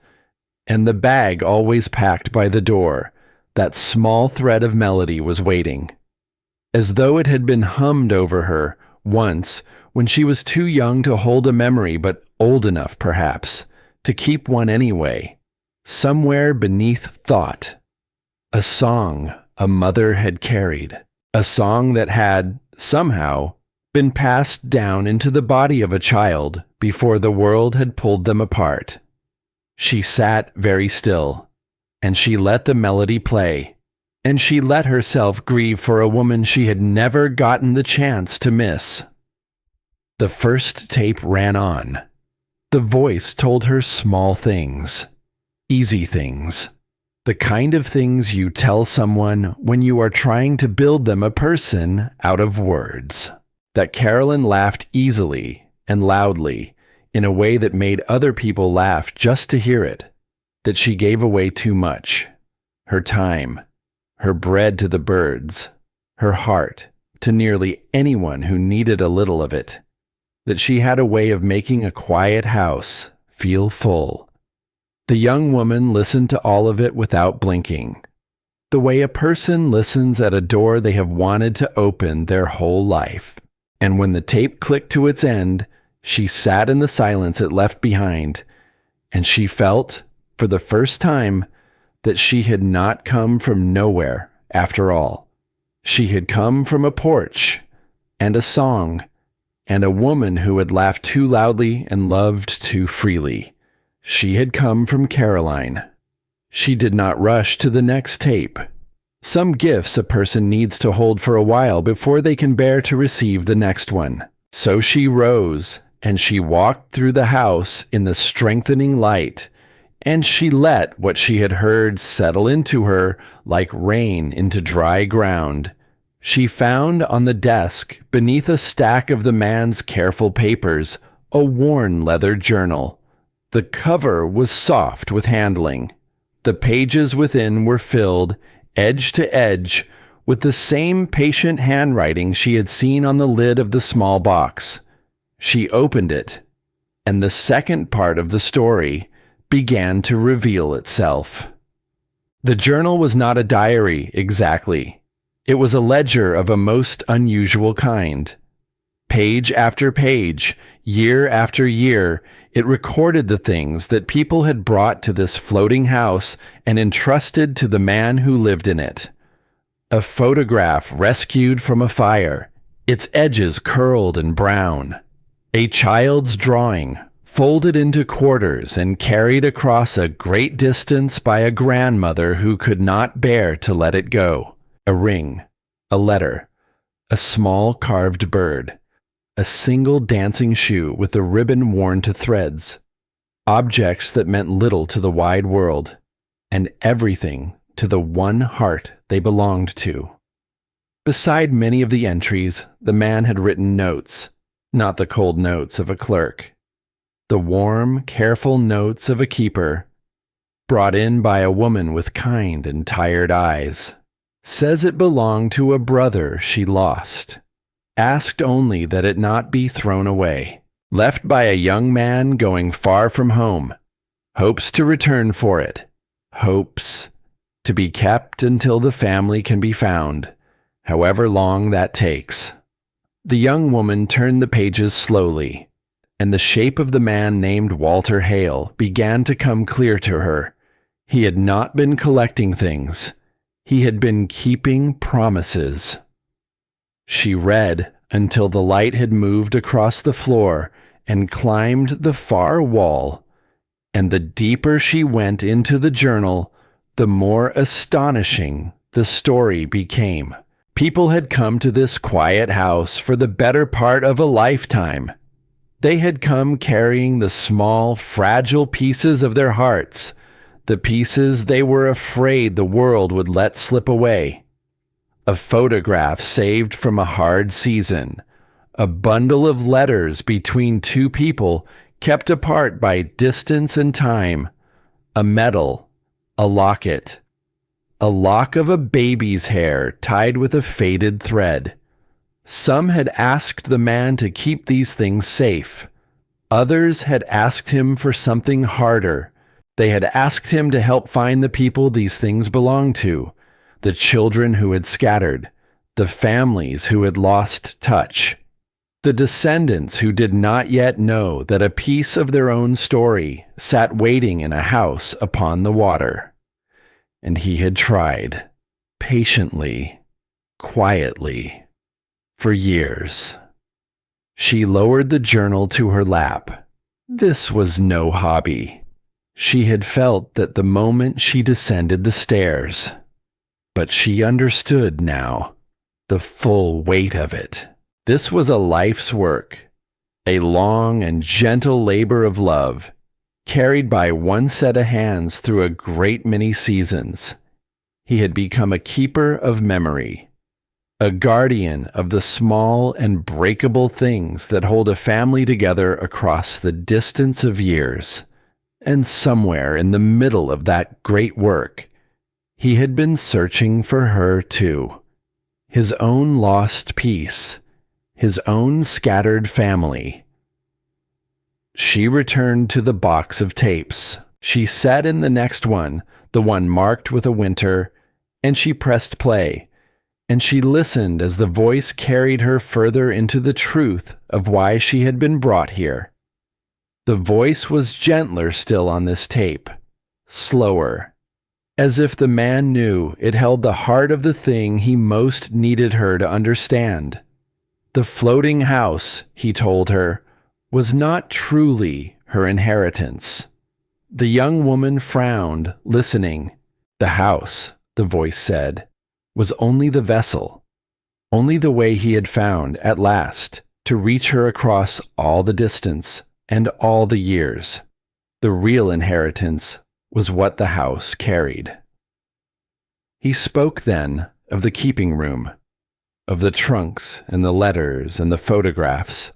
and the bag always packed by the door, that small thread of melody was waiting, as though it had been hummed over her once when she was too young to hold a memory, but old enough, perhaps, to keep one anyway. Somewhere beneath thought, a song a mother had carried, a song that had, somehow, been passed down into the body of a child before the world had pulled them apart. She sat very still, and she let the melody play, and she let herself grieve for a woman she had never gotten the chance to miss. The first tape ran on. The voice told her small things, easy things, the kind of things you tell someone when you are trying to build them a person out of words. That Caroline laughed easily and loudly, in a way that made other people laugh just to hear it. That she gave away too much, her time, her bread to the birds, her heart to nearly anyone who needed a little of it, that she had a way of making a quiet house feel full. The young woman listened to all of it without blinking, the way a person listens at a door they have wanted to open their whole life. And when the tape clicked to its end, she sat in the silence it left behind, and she felt, for the first time, that she had not come from nowhere after all. She had come from a porch, and a song, and a woman who had laughed too loudly and loved too freely. She had come from Caroline. She did not rush to the next tape. Some gifts a person needs to hold for a while before they can bear to receive the next one. So she rose, and she walked through the house in the strengthening light, and she let what she had heard settle into her like rain into dry ground. She found on the desk, beneath a stack of the man's careful papers, a worn leather journal. The cover was soft with handling. The pages within were filled, edge to edge, with the same patient handwriting she had seen on the lid of the small box. She opened it, and the second part of the story began to reveal itself. The journal was not a diary, exactly. It was a ledger of a most unusual kind. Page after page, year after year, it recorded the things that people had brought to this floating house and entrusted to the man who lived in it. A photograph rescued from a fire, its edges curled and brown. A child's drawing, folded into quarters and carried across a great distance by a grandmother who could not bear to let it go. A ring, a letter, a small carved bird, a single dancing shoe with a ribbon worn to threads, objects that meant little to the wide world, and everything to the one heart they belonged to. Beside many of the entries, the man had written notes, not the cold notes of a clerk. The warm, careful notes of a keeper, brought in by a woman with kind and tired eyes. Says it belonged to a brother she lost. Asked only that it not be thrown away. Left by a young man going far from home. Hopes to return for it. Hopes to be kept until the family can be found, however long that takes. The young woman turned the pages slowly, and the shape of the man named Walter Hale began to come clear to her. He had not been collecting things. He had been keeping promises. She read until the light had moved across the floor and climbed the far wall, and the deeper she went into the journal, the more astonishing the story became. People had come to this quiet house for the better part of a lifetime. They had come carrying the small, fragile pieces of their hearts, the pieces they were afraid the world would let slip away. A photograph saved from a hard season, a bundle of letters between two people kept apart by distance and time, a medal, a locket, a lock of a baby's hair tied with a faded thread. Some had asked the man to keep these things safe. Others had asked him for something harder. They had asked him to help find the people these things belonged to, the children who had scattered, the families who had lost touch, the descendants who did not yet know that a piece of their own story sat waiting in a house upon the water. And he had tried, patiently, quietly, for years. She lowered the journal to her lap. This was no hobby. She had felt that the moment she descended the stairs. But she understood now the full weight of it. This was a life's work, a long and gentle labor of love, carried by one set of hands through a great many seasons. He had become a keeper of memory, a guardian of the small and breakable things that hold a family together across the distance of years. And somewhere in the middle of that great work, he had been searching for her too. His own lost piece, his own scattered family. She returned to the box of tapes. She sat in the next one, the one marked with a winter, and she pressed play. And she listened as the voice carried her further into the truth of why she had been brought here. The voice was gentler still on this tape, slower, as if the man knew it held the heart of the thing he most needed her to understand. The floating house, he told her, was not truly her inheritance. The young woman frowned, listening. The house, the voice said, was only the vessel, only the way he had found, at last, to reach her across all the distance and all the years. The real inheritance was what the house carried. He spoke then of the keeping room, of the trunks and the letters and the photographs,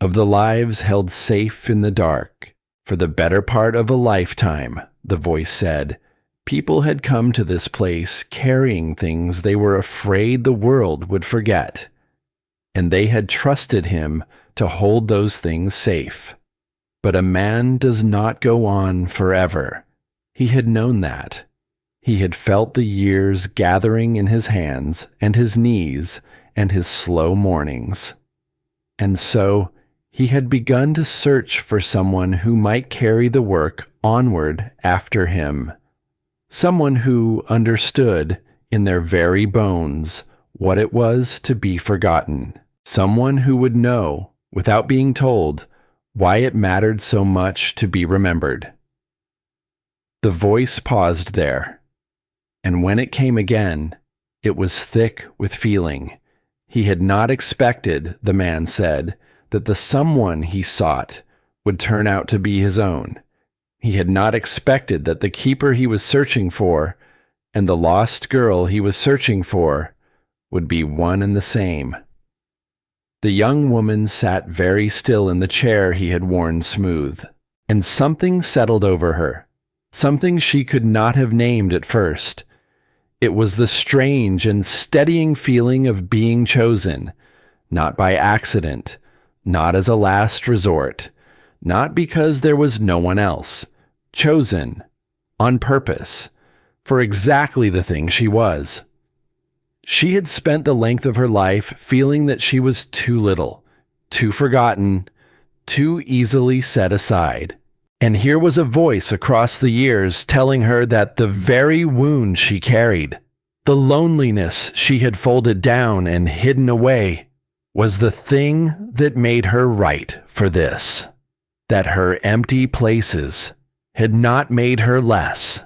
of the lives held safe in the dark. For the better part of a lifetime, the voice said, people had come to this place carrying things they were afraid the world would forget, and they had trusted him to hold those things safe. But a man does not go on forever. He had known that. He had felt the years gathering in his hands and his knees and his slow mornings. And so he had begun to search for someone who might carry the work onward after him. Someone who understood in their very bones what it was to be forgotten. Someone who would know, without being told, why it mattered so much to be remembered. The voice paused there, and when it came again, it was thick with feeling. He had not expected, the man said, that the someone he sought would turn out to be his own. He had not expected that the keeper he was searching for and the lost girl he was searching for would be one and the same. The young woman sat very still in the chair he had worn smooth, and something settled over her, something she could not have named at first. It was the strange and steadying feeling of being chosen, not by accident, not as a last resort, not because there was no one else, chosen, on purpose, for exactly the thing she was. She had spent the length of her life feeling that she was too little, too forgotten, too easily set aside. And here was a voice across the years telling her that the very wound she carried, the loneliness she had folded down and hidden away, was the thing that made her right for this. That her empty places had not made her less.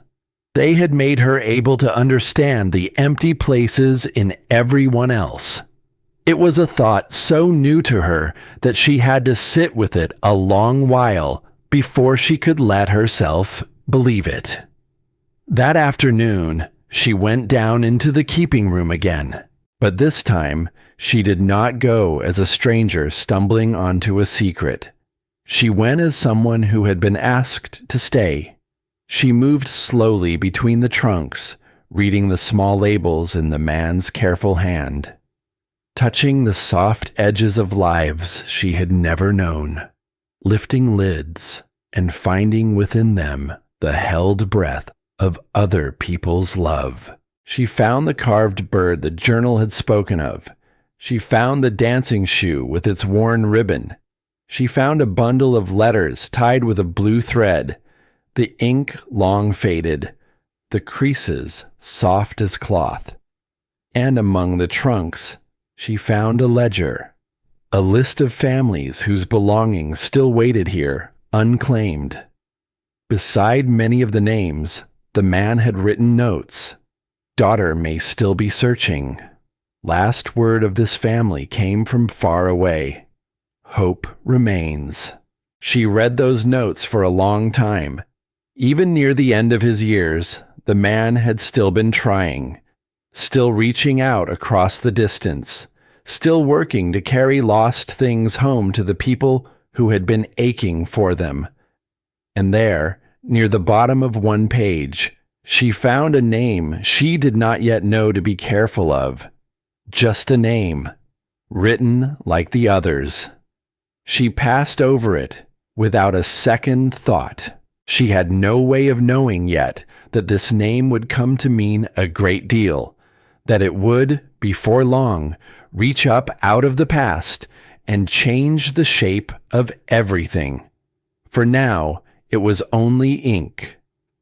They had made her able to understand the empty places in everyone else. It was a thought so new to her that she had to sit with it a long while before she could let herself believe it. That afternoon, she went down into the keeping room again, but this time she did not go as a stranger stumbling onto a secret. She went as someone who had been asked to stay. She moved slowly between the trunks, reading the small labels in the man's careful hand, touching the soft edges of lives she had never known, lifting lids and finding within them the held breath of other people's love. She found the carved bird the journal had spoken of. She found the dancing shoe with its worn ribbon. She found a bundle of letters tied with a blue thread, the ink long faded, the creases soft as cloth. And among the trunks, she found a ledger, a list of families whose belongings still waited here, unclaimed. Beside many of the names, the man had written notes. Daughter may still be searching. Last word of this family came from far away. Hope remains. She read those notes for a long time. Even near the end of his years, the man had still been trying, still reaching out across the distance, still working to carry lost things home to the people who had been aching for them. And there, near the bottom of one page, she found a name she did not yet know to be careful of. Just a name, written like the others. She passed over it without a second thought. She had no way of knowing yet that this name would come to mean a great deal, that it would, before long, reach up out of the past and change the shape of everything. For now, it was only ink.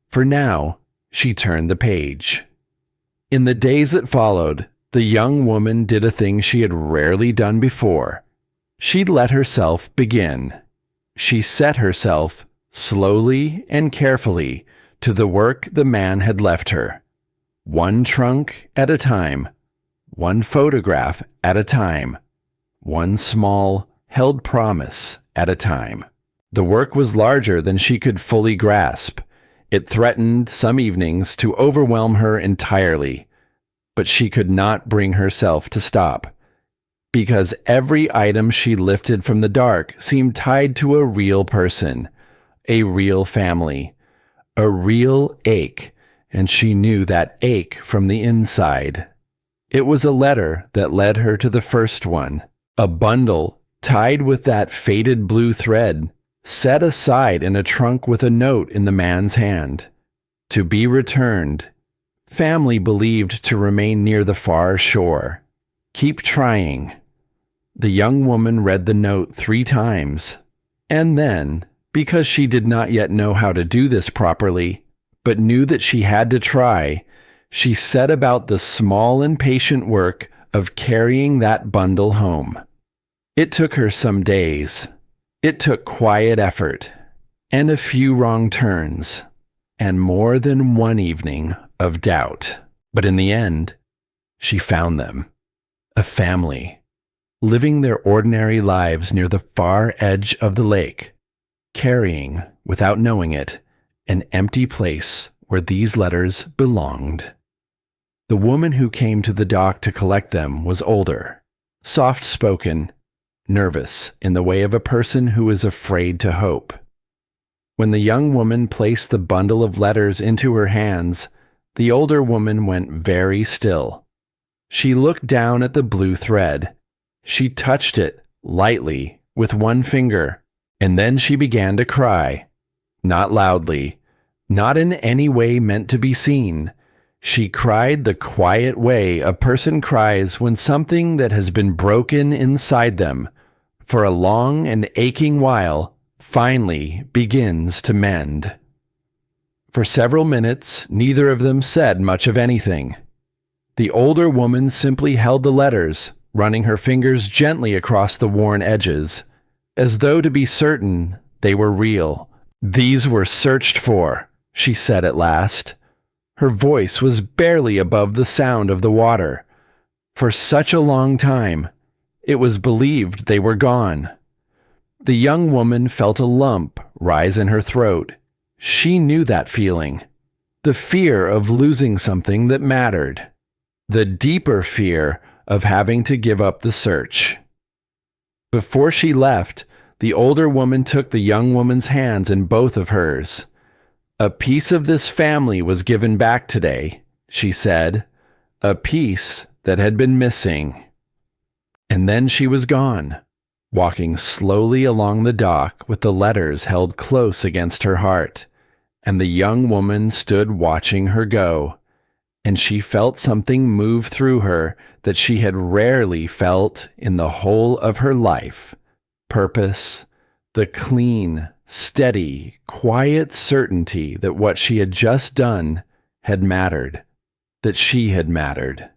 For now, she turned the page. In the days that followed, the young woman did a thing she had rarely done before. She let herself begin. She set herself, slowly and carefully, to the work the man had left her. One trunk at a time, one photograph at a time, one small, held promise at a time. The work was larger than she could fully grasp. It threatened, some evenings, to overwhelm her entirely. But she could not bring herself to stop, because every item she lifted from the dark seemed tied to a real person, a real family, a real ache, and she knew that ache from the inside. It was a letter that led her to the first one, a bundle tied with that faded blue thread, set aside in a trunk with a note in the man's hand. To be returned. Family believed to remain near the far shore. Keep trying. The young woman read the note 3 times, and then, because she did not yet know how to do this properly, but knew that she had to try, she set about the small and patient work of carrying that bundle home. It took her some days. It took quiet effort, and a few wrong turns, and more than one evening of doubt. But in the end, she found them. A family, living their ordinary lives near the far edge of the lake, carrying, without knowing it, an empty place where these letters belonged. The woman who came to the dock to collect them was older, soft-spoken, nervous in the way of a person who is afraid to hope. When the young woman placed the bundle of letters into her hands, the older woman went very still. She looked down at the blue thread. She touched it lightly with one finger, and then she began to cry. Not loudly, not in any way meant to be seen. She cried the quiet way a person cries when something that has been broken inside them for a long and aching while finally begins to mend. For several minutes, neither of them said much of anything. The older woman simply held the letters, running her fingers gently across the worn edges, as though to be certain they were real. "These were searched for," she said at last. Her voice was barely above the sound of the water. For such a long time, it was believed they were gone. The young woman felt a lump rise in her throat. She knew that feeling. The fear of losing something that mattered. The deeper fear of having to give up the search. Before she left, the older woman took the young woman's hands in both of hers. "A piece of this family was given back today," she said. "A piece that had been missing." And then she was gone, walking slowly along the dock with the letters held close against her heart, and the young woman stood watching her go, and she felt something move through her that she had rarely felt in the whole of her life. Purpose, the clean, steady, quiet certainty that what she had just done had mattered, that she had mattered.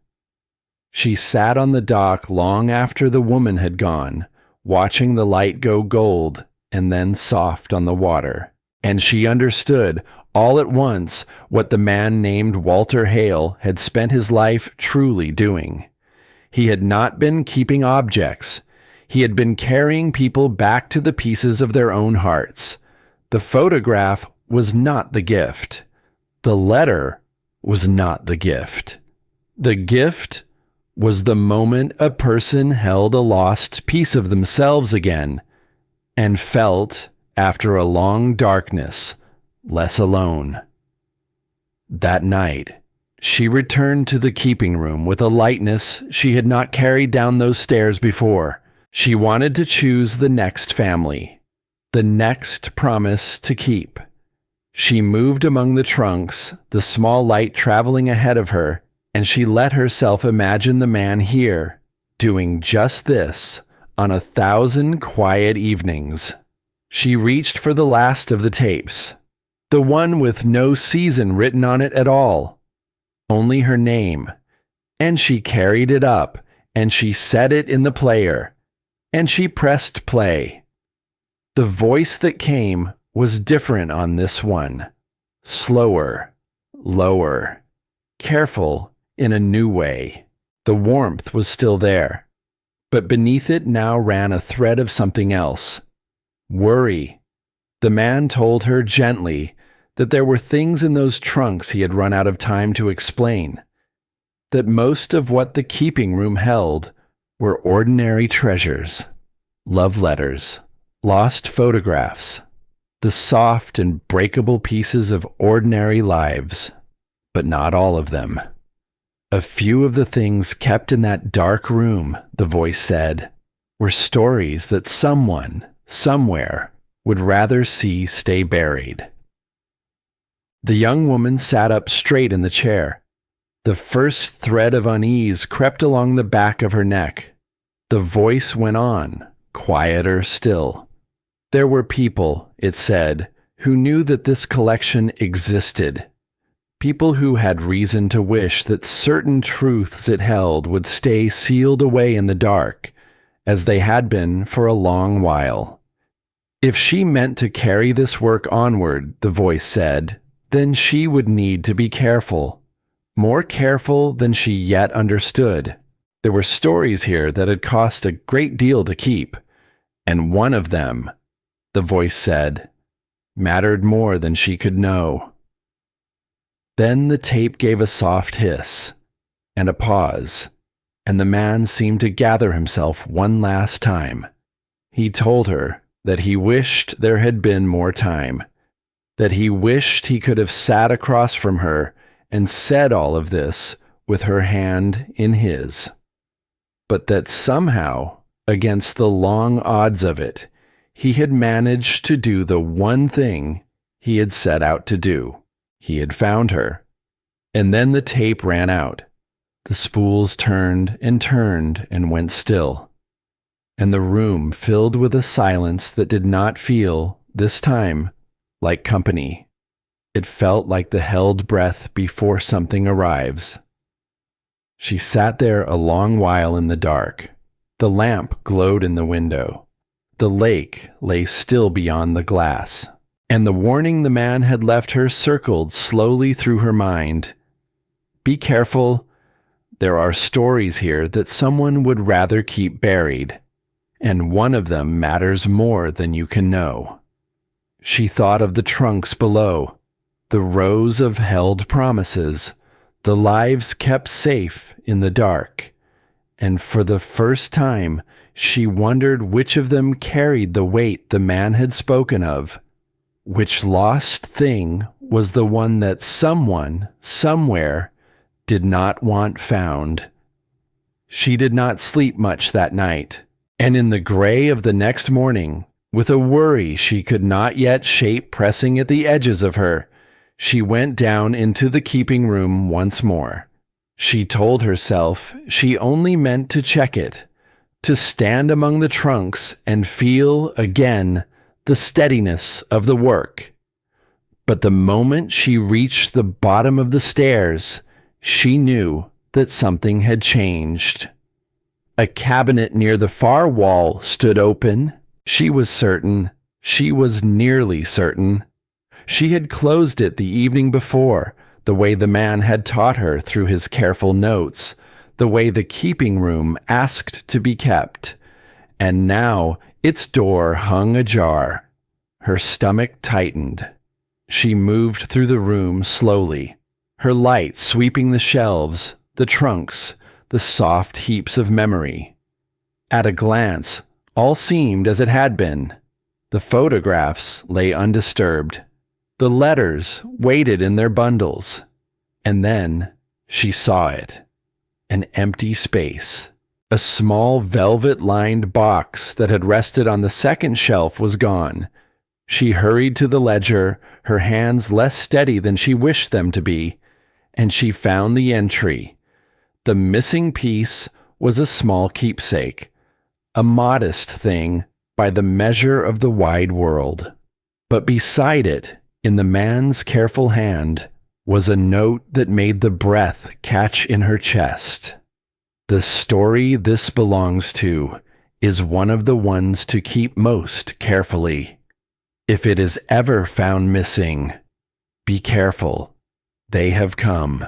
She sat on the dock long after the woman had gone, watching the light go gold and then soft on the water, and she understood all at once what the man named Walter Hale had spent his life truly doing. He had not been keeping objects. He had been carrying people back to the pieces of their own hearts. The photograph was not the gift. The letter was not the gift. The gift was the moment a person held a lost piece of themselves again and felt, after a long darkness, less alone. That night, she returned to the keeping room with a lightness she had not carried down those stairs before. She wanted to choose the next family, the next promise to keep. She moved among the trunks, the small light traveling ahead of her, and she let herself imagine the man here, doing just this on 1,000 quiet evenings. She reached for the last of the tapes, the one with no season written on it at all, only her name, and she carried it up, and she set it in the player, and she pressed play. The voice that came was different on this one, slower, lower, careful in a new way. The warmth was still there, but beneath it now ran a thread of something else. Worry. The man told her gently that there were things in those trunks he had run out of time to explain, that most of what the keeping room held were ordinary treasures, love letters, lost photographs, the soft and breakable pieces of ordinary lives, but not all of them. A few of the things kept in that dark room, the voice said, were stories that someone, somewhere, would rather see stay buried. The young woman sat up straight in the chair. The first thread of unease crept along the back of her neck. The voice went on, quieter still. There were people, it said, who knew that this collection existed. People who had reason to wish that certain truths it held would stay sealed away in the dark, as they had been for a long while. If she meant to carry this work onward, the voice said, then she would need to be careful. More careful than she yet understood. There were stories here that had cost a great deal to keep, and one of them, the voice said, mattered more than she could know. Then the tape gave a soft hiss, and a pause, and the man seemed to gather himself one last time. He told her that he wished there had been more time, that he wished he could have sat across from her and said all of this with her hand in his. But that somehow, against the long odds of it, he had managed to do the one thing he had set out to do. He had found her. And then the tape ran out. The spools turned and went still. And the room filled with a silence that did not feel, this time, like company. It felt like the held breath before something arrives. She sat there a long while in the dark. The lamp glowed in the window. The lake lay still beyond the glass, and the warning the man had left her circled slowly through her mind. Be careful. There are stories here that someone would rather keep buried, and one of them matters more than you can know. She thought of the trunks below, the rows of held promises, the lives kept safe in the dark, and for the first time she wondered which of them carried the weight the man had spoken of. Which lost thing was the one that someone, somewhere, did not want found. She did not sleep much that night, and in the gray of the next morning, with a worry she could not yet shape pressing at the edges of her, she went down into the keeping room once more. She told herself she only meant to check it, to stand among the trunks and feel, again, the steadiness of the work. But the moment she reached the bottom of the stairs, she knew that something had changed. A cabinet near the far wall stood open. She was certain, she was nearly certain. She had closed it the evening before, the way the man had taught her through his careful notes, the way the keeping room asked to be kept. And now its door hung ajar. Her stomach tightened. She moved through the room slowly, her light sweeping the shelves, the trunks, the soft heaps of memory. At a glance, all seemed as it had been. The photographs lay undisturbed. The letters waited in their bundles. And then she saw it. An empty space. A small velvet-lined box that had rested on the second shelf was gone. She hurried to the ledger, her hands less steady than she wished them to be, and she found the entry. The missing piece was a small keepsake, a modest thing by the measure of the wide world. But beside it, in the man's careful hand, was a note that made the breath catch in her chest. The story this belongs to is one of the ones to keep most carefully. If it is ever found missing, be careful. They have come.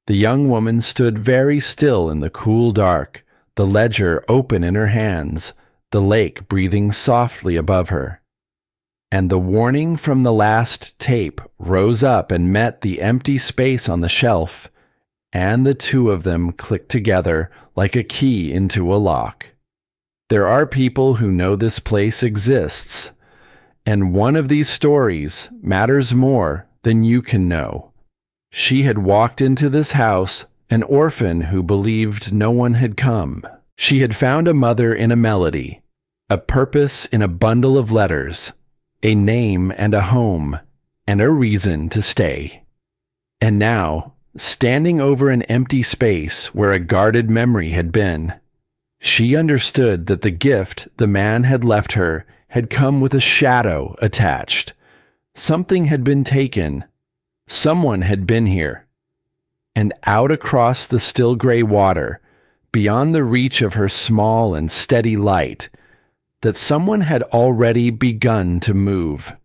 The young woman stood very still in the cool dark, the ledger open in her hands, the lake breathing softly above her. And the warning from the last tape rose up and met the empty space on the shelf, and the two of them clicked together like a key into a lock. There are people who know this place exists, and one of these stories matters more than you can know. She had walked into this house, an orphan who believed no one had come. She had found a mother in a melody, a purpose in a bundle of letters, a name and a home, and a reason to stay. And now, standing over an empty space where a guarded memory had been, She understood that the gift the man had left her had come with a shadow attached. Something had been taken. Someone had been here. And out across the still gray water, beyond the reach of her small and steady light, that someone had already begun to move.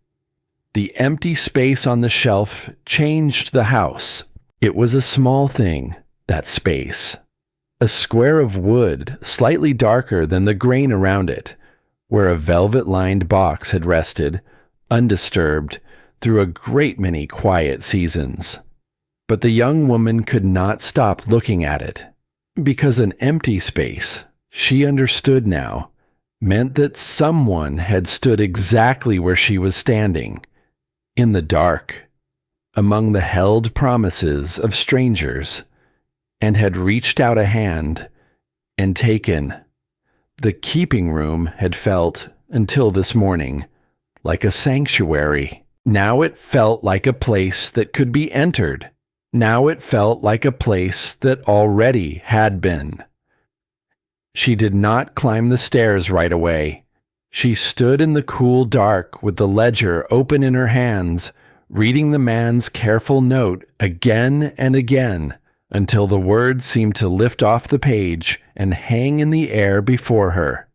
The empty space on the shelf changed the house. It was a small thing, that space. A square of wood, slightly darker than the grain around it, where a velvet-lined box had rested, undisturbed, through a great many quiet seasons. But the young woman could not stop looking at it, because an empty space, she understood now, meant that someone had stood exactly where she was standing, in the dark, among the held promises of strangers, and had reached out a hand and taken. The keeping room had felt, until this morning, like a sanctuary. Now it felt like a place that could be entered. Now it felt like a place that already had been. She did not climb the stairs right away. She stood in the cool dark with the ledger open in her hands, reading the man's careful note again and again until the words seemed to lift off the page and hang in the air before her.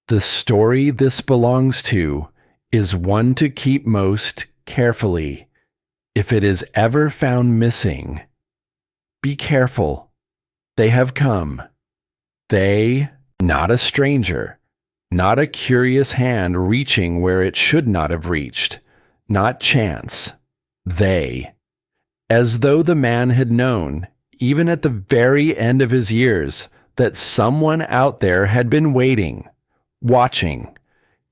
The story this belongs to is one to keep most carefully. If it is ever found missing, be careful. They have come. They, not a stranger, not a curious hand reaching where it should not have reached, not chance. They. As though the man had known, even at the very end of his years, that someone out there had been waiting, watching,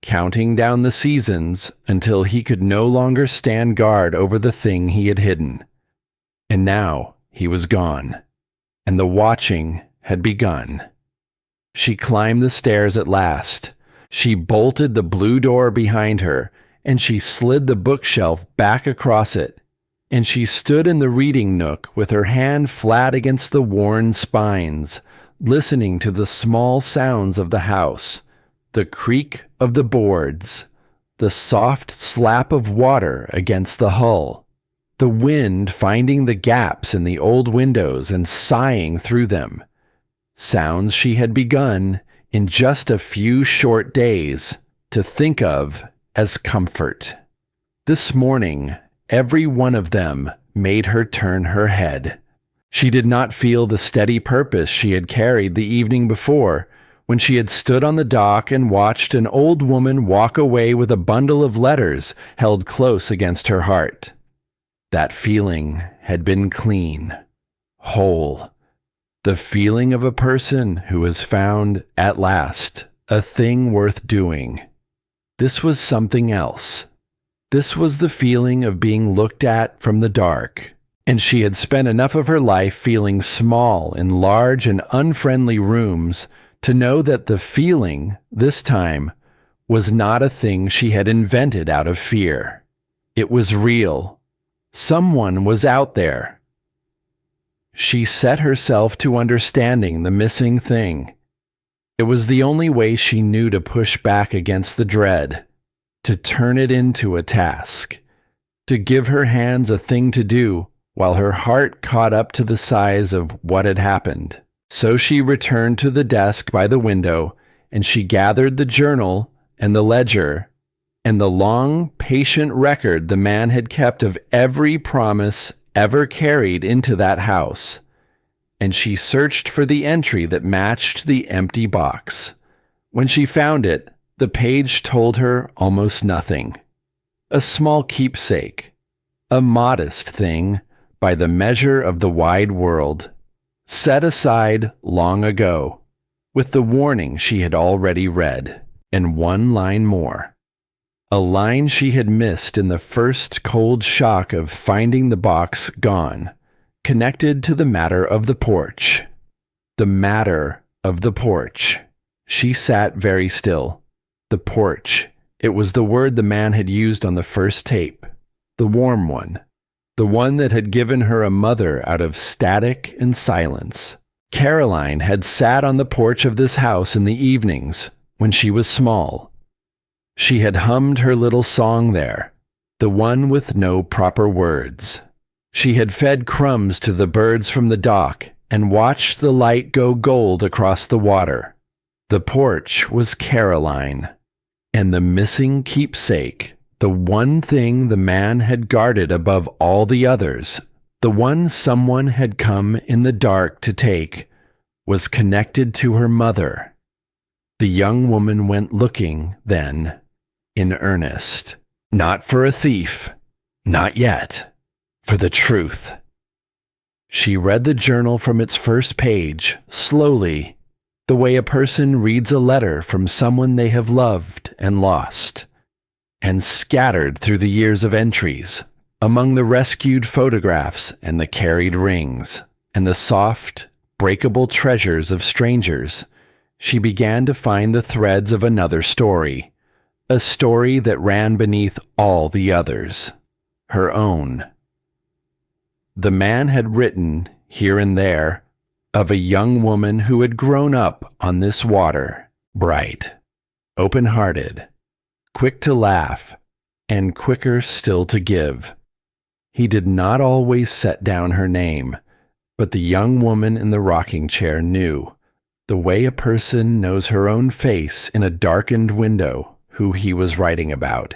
counting down the seasons until he could no longer stand guard over the thing he had hidden. And now he was gone, and the watching had begun. She climbed the stairs at last. She bolted the blue door behind her, and she slid the bookshelf back across it, and she stood in the reading nook with her hand flat against the worn spines, listening to the small sounds of the house, the creak of the boards, the soft slap of water against the hull, the wind finding the gaps in the old windows and sighing through them. Sounds she had begun, in just a few short days, to think of as comfort. This morning, every one of them made her turn her head. She did not feel the steady purpose she had carried the evening before, when she had stood on the dock and watched an old woman walk away with a bundle of letters held close against her heart. That feeling had been clean, whole. The feeling of a person who has found, at last, a thing worth doing. This was something else. This was the feeling of being looked at from the dark, and she had spent enough of her life feeling small in large and unfriendly rooms to know that the feeling, this time, was not a thing she had invented out of fear. It was real. Someone was out there. She set herself to understanding the missing thing. It was the only way she knew to push back against the dread, to turn it into a task, to give her hands a thing to do while her heart caught up to the size of what had happened. So she returned to the desk by the window, and she gathered the journal and the ledger and the long, patient record the man had kept of every promise ever carried into that house, and she searched for the entry that matched the empty box. When she found it, the page told her almost nothing. A small keepsake, a modest thing by the measure of the wide world, set aside long ago, with the warning she had already read, and one line more. A line she had missed in the first cold shock of finding the box gone, connected to the matter of the porch. The matter of the porch. She sat very still. The porch. It was the word the man had used on the first tape. The warm one. The one that had given her a mother out of static and silence. Caroline had sat on the porch of this house in the evenings when she was small. She had hummed her little song there, the one with no proper words. She had fed crumbs to the birds from the dock and watched the light go gold across the water. The porch was Caroline, and the missing keepsake, the one thing the man had guarded above all the others, the one someone had come in the dark to take, was connected to her mother. The young woman went looking, then, in earnest, not for a thief, not yet, for the truth. She read the journal from its first page, slowly, the way a person reads a letter from someone they have loved and lost, and scattered through the years of entries, among the rescued photographs and the carried rings, and the soft, breakable treasures of strangers, she began to find the threads of another story, a story that ran beneath all the others, her own. The man had written, here and there, of a young woman who had grown up on this water, bright, open-hearted, quick to laugh, and quicker still to give. He did not always set down her name, but the young woman in the rocking chair knew, the way a person knows her own face in a darkened window, who he was writing about.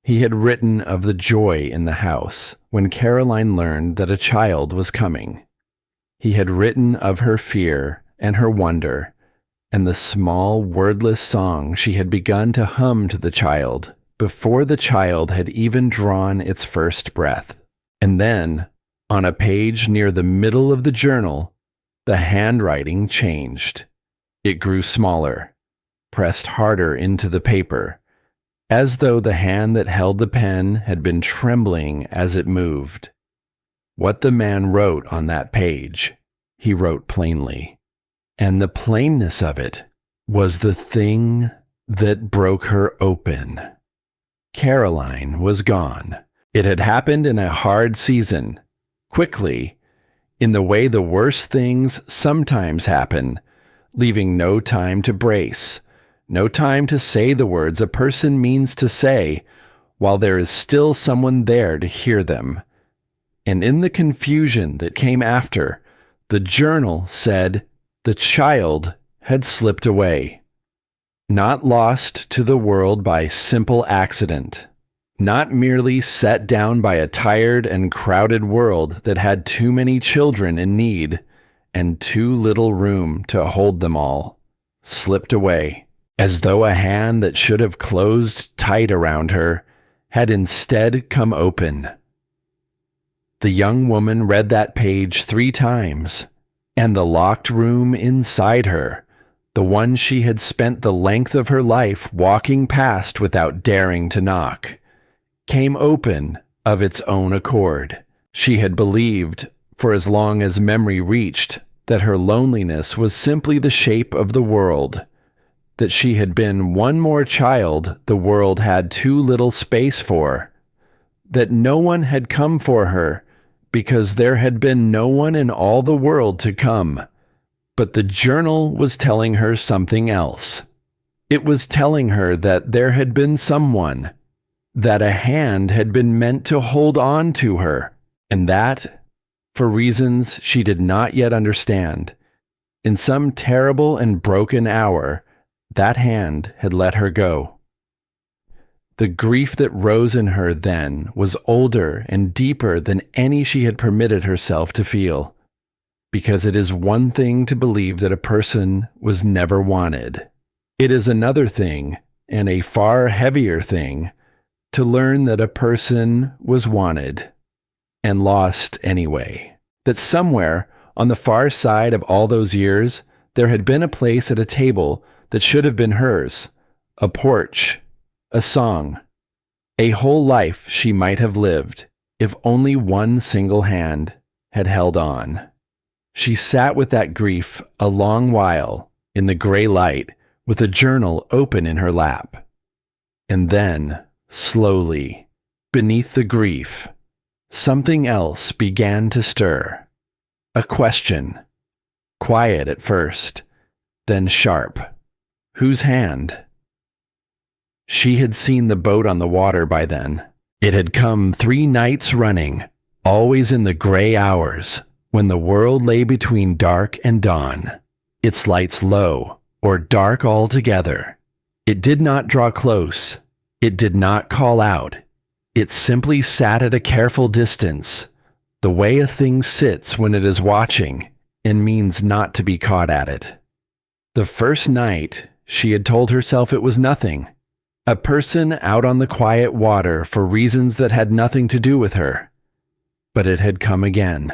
He had written of the joy in the house when Caroline learned that a child was coming. He had written of her fear and her wonder, and the small wordless song she had begun to hum to the child before the child had even drawn its first breath. And then, on a page near the middle of the journal, the handwriting changed. It grew smaller, pressed harder into the paper, as though the hand that held the pen had been trembling as it moved. What the man wrote on that page, he wrote plainly. And the plainness of it was the thing that broke her open. Caroline was gone. It had happened in a hard season, quickly, in the way the worst things sometimes happen, leaving no time to brace, no time to say the words a person means to say, while there is still someone there to hear them. And in the confusion that came after, the journal said the child had slipped away. Not lost to the world by simple accident, not merely set down by a tired and crowded world that had too many children in need and too little room to hold them all, slipped away, as though a hand that should have closed tight around her had instead come open. The young woman read that page 3 times, and the locked room inside her, the one she had spent the length of her life walking past without daring to knock, came open of its own accord. She had believed, for as long as memory reached, that her loneliness was simply the shape of the world, that she had been one more child the world had too little space for, that no one had come for her because there had been no one in all the world to come. But the journal was telling her something else. It was telling her that there had been someone, that a hand had been meant to hold on to her, and that, for reasons she did not yet understand, in some terrible and broken hour, that hand had let her go. The grief that rose in her then was older and deeper than any she had permitted herself to feel, because it is one thing to believe that a person was never wanted. It is another thing, and a far heavier thing, to learn that a person was wanted and lost anyway. That somewhere on the far side of all those years, there had been a place at a table that should have been hers, a porch, a song, a whole life she might have lived if only one single hand had held on. She sat with that grief a long while in the gray light with a journal open in her lap. And then, slowly, beneath the grief, something else began to stir. A question. quiet at first, then sharp. Whose hand? She had seen the boat on the water by then. It had come 3 nights running, always in the gray hours, when the world lay between dark and dawn, its lights low or dark altogether. It did not draw close. It did not call out. It simply sat at a careful distance, the way a thing sits when it is watching and means not to be caught at it. The first night, she had told herself it was nothing. A person out on the quiet water for reasons that had nothing to do with her. But it had come again.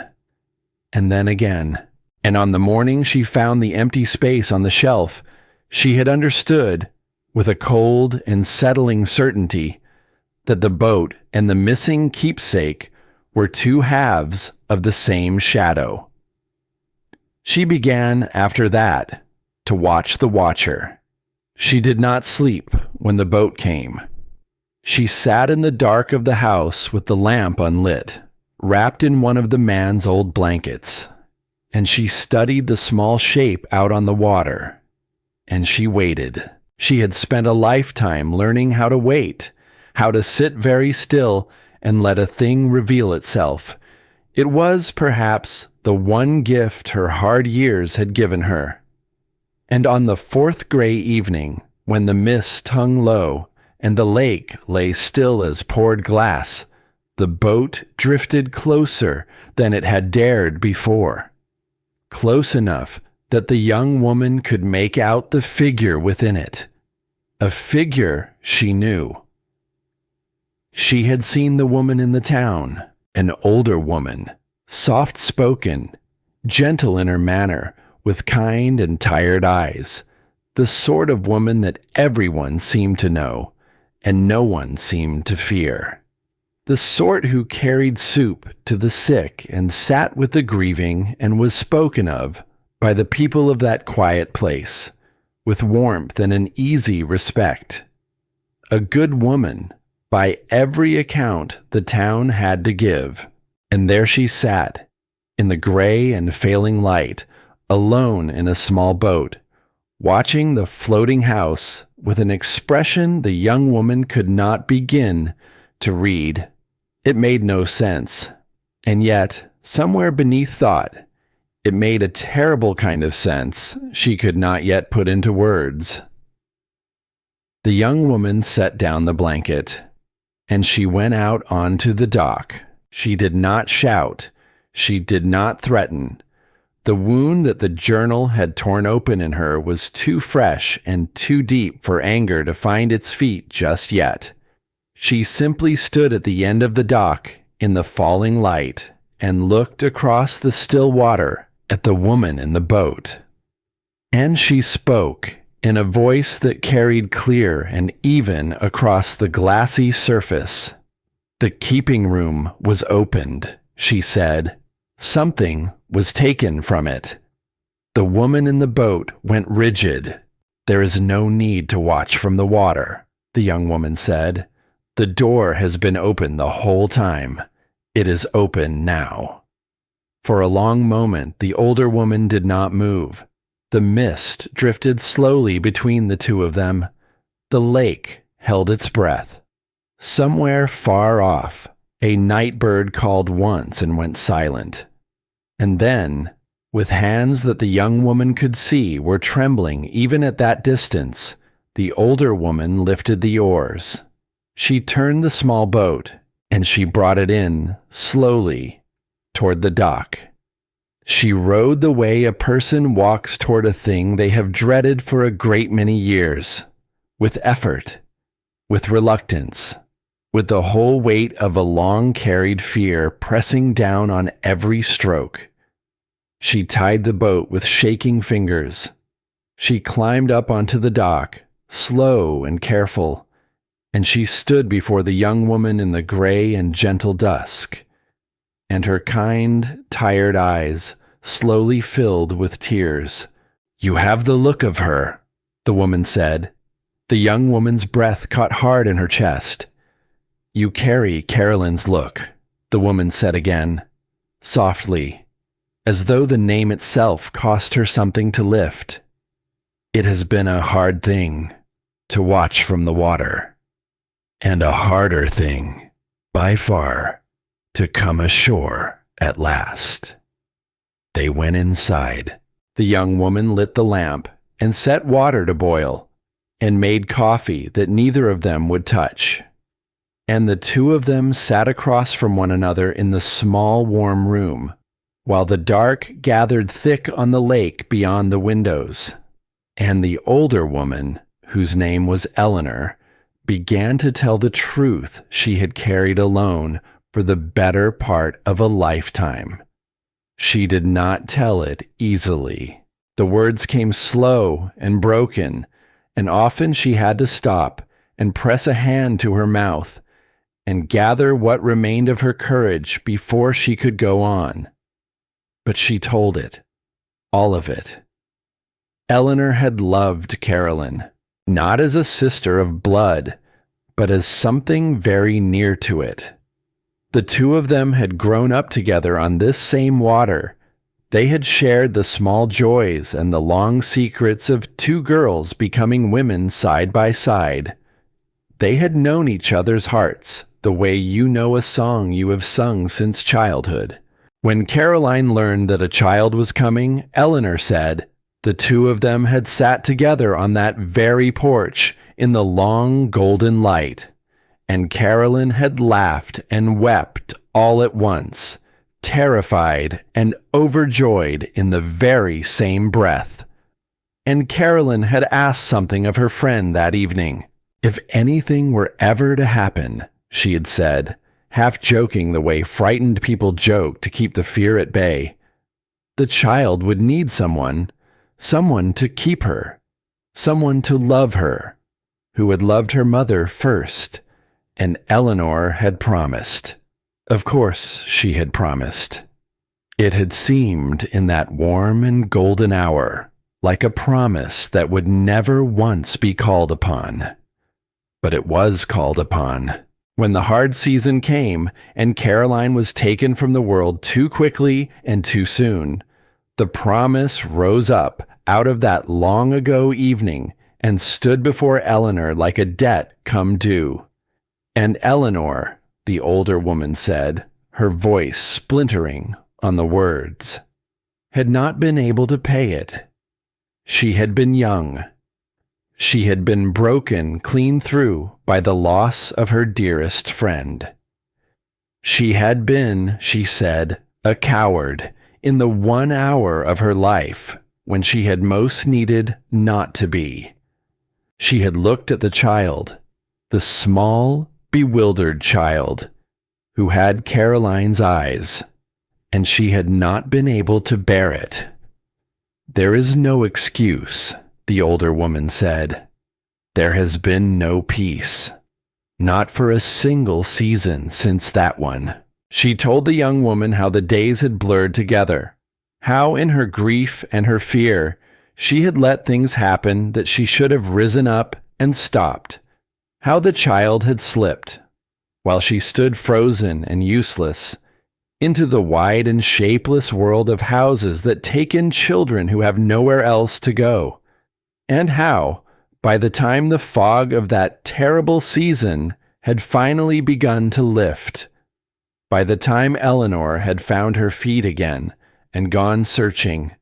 And then again. And on the morning she found the empty space on the shelf, she had understood, with a cold and settling certainty, that the boat and the missing keepsake were 2 halves of the same shadow. She began, after that, to watch the watcher. She did not sleep when the boat came. She sat in the dark of the house with the lamp unlit, wrapped in one of the man's old blankets, and she studied the small shape out on the water, and she waited. She had spent a lifetime learning how to wait, how to sit very still and let a thing reveal itself. It was, perhaps, the one gift her hard years had given her. And on the 4th gray evening, when the mist hung low and the lake lay still as poured glass, the boat drifted closer than it had dared before. Close enough that the young woman could make out the figure within it. A figure she knew. She had seen the woman in the town, an older woman, soft-spoken, gentle in her manner, with kind and tired eyes, the sort of woman that everyone seemed to know, and no one seemed to fear. The sort who carried soup to the sick and sat with the grieving and was spoken of by the people of that quiet place, with warmth and an easy respect. A good woman, by every account the town had to give, and there she sat, in the gray and failing light, alone in a small boat, watching the floating house with an expression the young woman could not begin to read. It made no sense, and yet, somewhere beneath thought, it made a terrible kind of sense she could not yet put into words. The young woman set down the blanket, and she went out onto the dock. She did not shout. She did not threaten. The wound that the journal had torn open in her was too fresh and too deep for anger to find its feet just yet. She simply stood at the end of the dock in the falling light and looked across the still water at the woman in the boat. And she spoke in a voice that carried clear and even across the glassy surface. The keeping room was opened, she said. Something was taken from it. The woman in the boat went rigid. There is no need to watch from the water, the young woman said. The door has been open the whole time. It is open now. For a long moment, the older woman did not move. The mist drifted slowly between the two of them. The lake held its breath. Somewhere far off, a night bird called once and went silent. And then, with hands that the young woman could see were trembling even at that distance, the older woman lifted the oars. She turned the small boat, and she brought it in, slowly, toward the dock. She rowed the way a person walks toward a thing they have dreaded for a great many years, with effort, with reluctance, with the whole weight of a long-carried fear pressing down on every stroke. She tied the boat with shaking fingers. She climbed up onto the dock, slow and careful, and she stood before the young woman in the gray and gentle dusk, and her kind, tired eyes slowly filled with tears. "You have the look of her," the woman said. The young woman's breath caught hard in her chest. "You carry Carolyn's look," the woman said again, softly, as though the name itself cost her something to lift. It has been a hard thing to watch from the water, and a harder thing, by far, to come ashore at last. They went inside. The young woman lit the lamp and set water to boil, and made coffee that neither of them would touch. And the two of them sat across from one another in the small warm room, while the dark gathered thick on the lake beyond the windows. And the older woman, whose name was Eleanor, began to tell the truth she had carried alone for the better part of a lifetime. She did not tell it easily. The words came slow and broken, and often she had to stop and press a hand to her mouth and gather what remained of her courage before she could go on. But she told it, all of it. Eleanor had loved Carolyn, not as a sister of blood, but as something very near to it. The two of them had grown up together on this same water. They had shared the small joys and the long secrets of two girls becoming women side by side. They had known each other's hearts, the way you know a song you have sung since childhood. When Caroline learned that a child was coming, Eleanor said, the two of them had sat together on that very porch in the long golden light, and Carolyn had laughed and wept all at once, terrified and overjoyed in the very same breath. And Carolyn had asked something of her friend that evening. If anything were ever to happen, she had said, half joking the way frightened people joke to keep the fear at bay, the child would need someone to keep her, someone to love her, who had loved her mother first, and Eleanor had promised. Of course she had promised. It had seemed in that warm and golden hour like a promise that would never once be called upon. But it was called upon. When the hard season came and Caroline was taken from the world too quickly and too soon, the promise rose up out of that long ago evening and stood before Eleanor like a debt come due. And Eleanor, the older woman said, her voice splintering on the words, had not been able to pay it. She had been young. She had been broken clean through by the loss of her dearest friend. She had been, she said, a coward in the 1 hour of her life when she had most needed not to be. She had looked at the child, the small, bewildered child, who had Caroline's eyes, and she had not been able to bear it. There is no excuse, the older woman said. There has been no peace. Not for a single season since that one. She told the young woman how the days had blurred together, how in her grief and her fear she had let things happen that she should have risen up and stopped, how the child had slipped, while she stood frozen and useless, into the wide and shapeless world of houses that take in children who have nowhere else to go, and how, by the time the fog of that terrible season had finally begun to lift, by the time Eleanor had found her feet again and gone searching,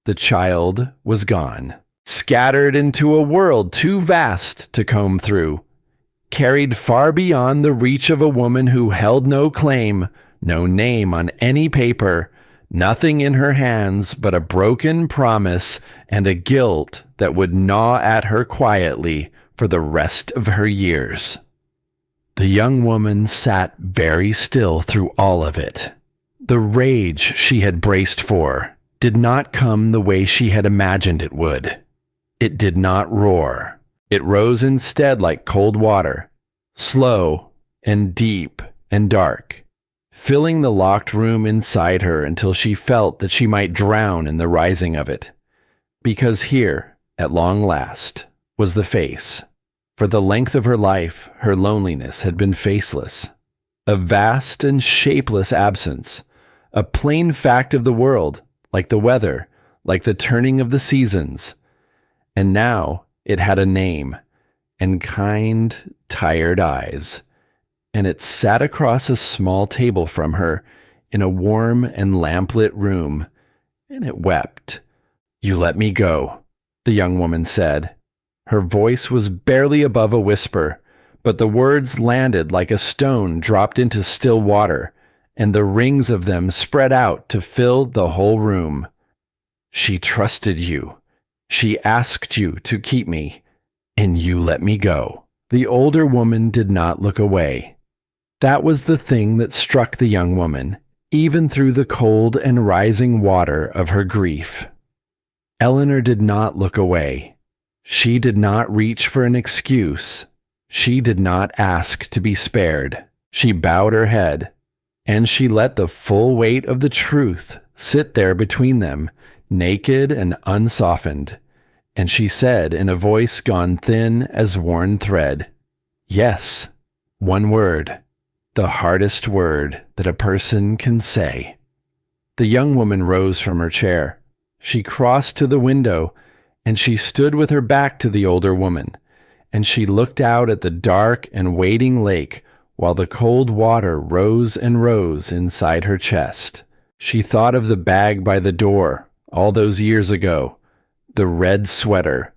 the child was gone, scattered into a world too vast to comb through, carried far beyond the reach of a woman who held no claim, no name on any paper, nothing in her hands but a broken promise and a guilt that would gnaw at her quietly for the rest of her years. The young woman sat very still through all of it. The rage she had braced for did not come the way she had imagined it would. It did not roar. It rose instead like cold water, slow and deep and dark, filling the locked room inside her until she felt that she might drown in the rising of it. Because here, at long last, was the face. For the length of her life, her loneliness had been faceless. A vast and shapeless absence, a plain fact of the world, like the weather, like the turning of the seasons. And now it had a name, and kind, tired eyes, and it sat across a small table from her in a warm and lamplit room, and it wept. "You let me go," the young woman said. Her voice was barely above a whisper, but the words landed like a stone dropped into still water, and the rings of them spread out to fill the whole room. "She trusted you. She asked you to keep me, and you let me go." The older woman did not look away. That was the thing that struck the young woman, even through the cold and rising water of her grief. Eleanor did not look away. She did not reach for an excuse. She did not ask to be spared. She bowed her head, and she let the full weight of the truth sit there between them, naked and unsoftened. And she said in a voice gone thin as worn thread, "Yes, one word, the hardest word that a person can say." The young woman rose from her chair. She crossed to the window, and she stood with her back to the older woman, and she looked out at the dark and waiting lake while the cold water rose and rose inside her chest. She thought of the bag by the door all those years ago, the red sweater,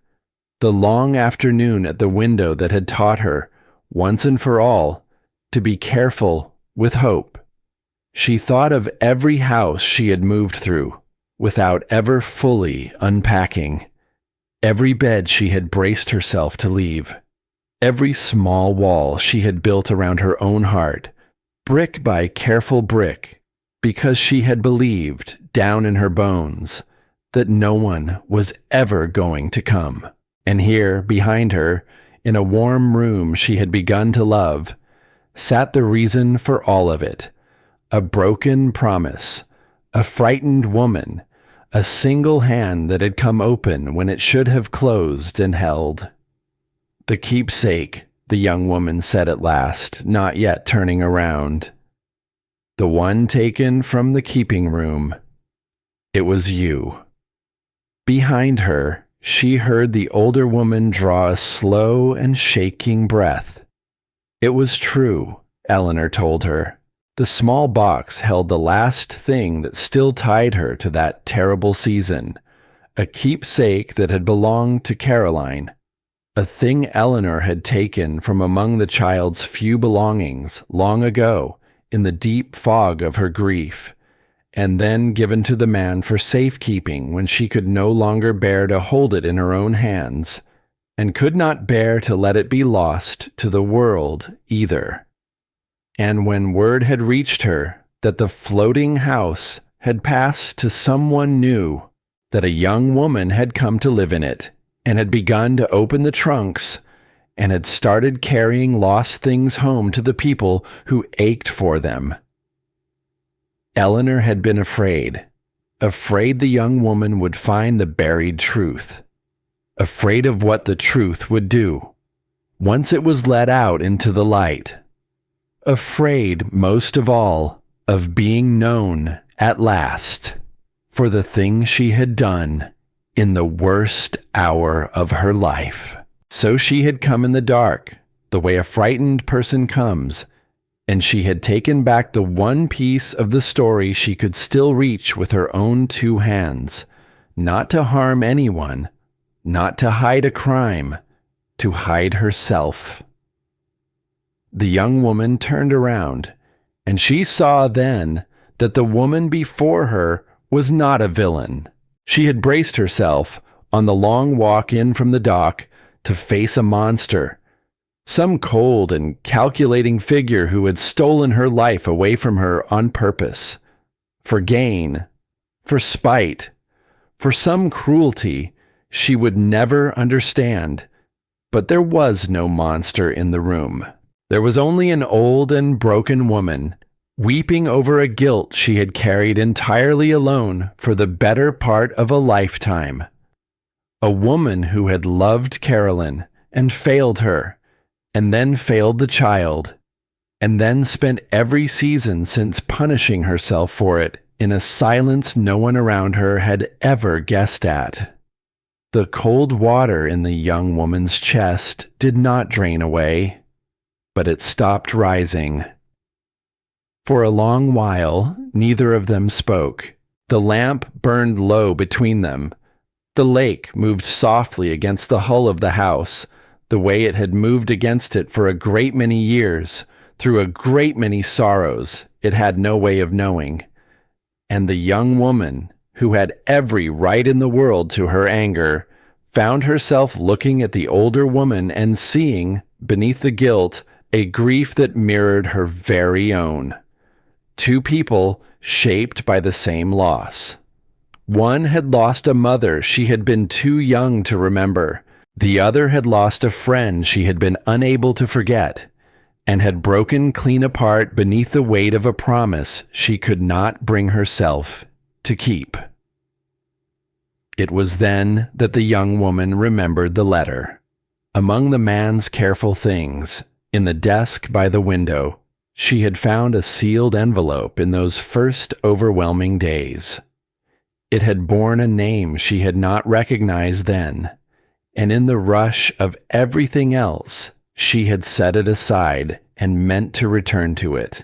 the long afternoon at the window that had taught her, once and for all, to be careful with hope. She thought of every house she had moved through without ever fully unpacking, every bed she had braced herself to leave, every small wall she had built around her own heart, brick by careful brick, because she had believed down in her bones that no one was ever going to come. And here, behind her, in a warm room she had begun to love, sat the reason for all of it, a broken promise, a frightened woman, a single hand that had come open when it should have closed and held. "The keepsake," the young woman said at last, not yet turning around. "The one taken from the keeping room. It was you." Behind her, she heard the older woman draw a slow and shaking breath. It was true, Eleanor told her. The small box held the last thing that still tied her to that terrible season, a keepsake that had belonged to Caroline, a thing Eleanor had taken from among the child's few belongings long ago in the deep fog of her grief, and then given to the man for safekeeping when she could no longer bear to hold it in her own hands, and could not bear to let it be lost to the world either. And when word had reached her that the floating house had passed to someone new, that a young woman had come to live in it, and had begun to open the trunks, and had started carrying lost things home to the people who ached for them, Eleanor had been afraid the young woman would find the buried truth, afraid of what the truth would do once it was let out into the light, afraid most of all of being known at last for the thing she had done in the worst hour of her life. So she had come in the dark, the way a frightened person comes, and she had taken back the one piece of the story she could still reach with her own two hands, not to harm anyone, not to hide a crime, to hide herself. The young woman turned around, and she saw then that the woman before her was not a villain. She had braced herself on the long walk in from the dock to face a monster, some cold and calculating figure who had stolen her life away from her on purpose, for gain, for spite, for some cruelty she would never understand. But there was no monster in the room. There was only an old and broken woman, weeping over a guilt she had carried entirely alone for the better part of a lifetime. A woman who had loved Carolyn and failed her, and then failed the child, and then spent every season since punishing herself for it in a silence no one around her had ever guessed at. The cold water in the young woman's chest did not drain away, but it stopped rising. For a long while, neither of them spoke. The lamp burned low between them. The lake moved softly against the hull of the house, the way it had moved against it for a great many years, through a great many sorrows it had no way of knowing. And the young woman, who had every right in the world to her anger, found herself looking at the older woman and seeing, beneath the guilt, a grief that mirrored her very own. Two people shaped by the same loss. One had lost a mother she had been too young to remember. The other had lost a friend she had been unable to forget, and had broken clean apart beneath the weight of a promise she could not bring herself to keep. It was then that the young woman remembered the letter. Among the man's careful things, in the desk by the window, she had found a sealed envelope in those first overwhelming days. It had borne a name she had not recognized then, and in the rush of everything else, she had set it aside and meant to return to it,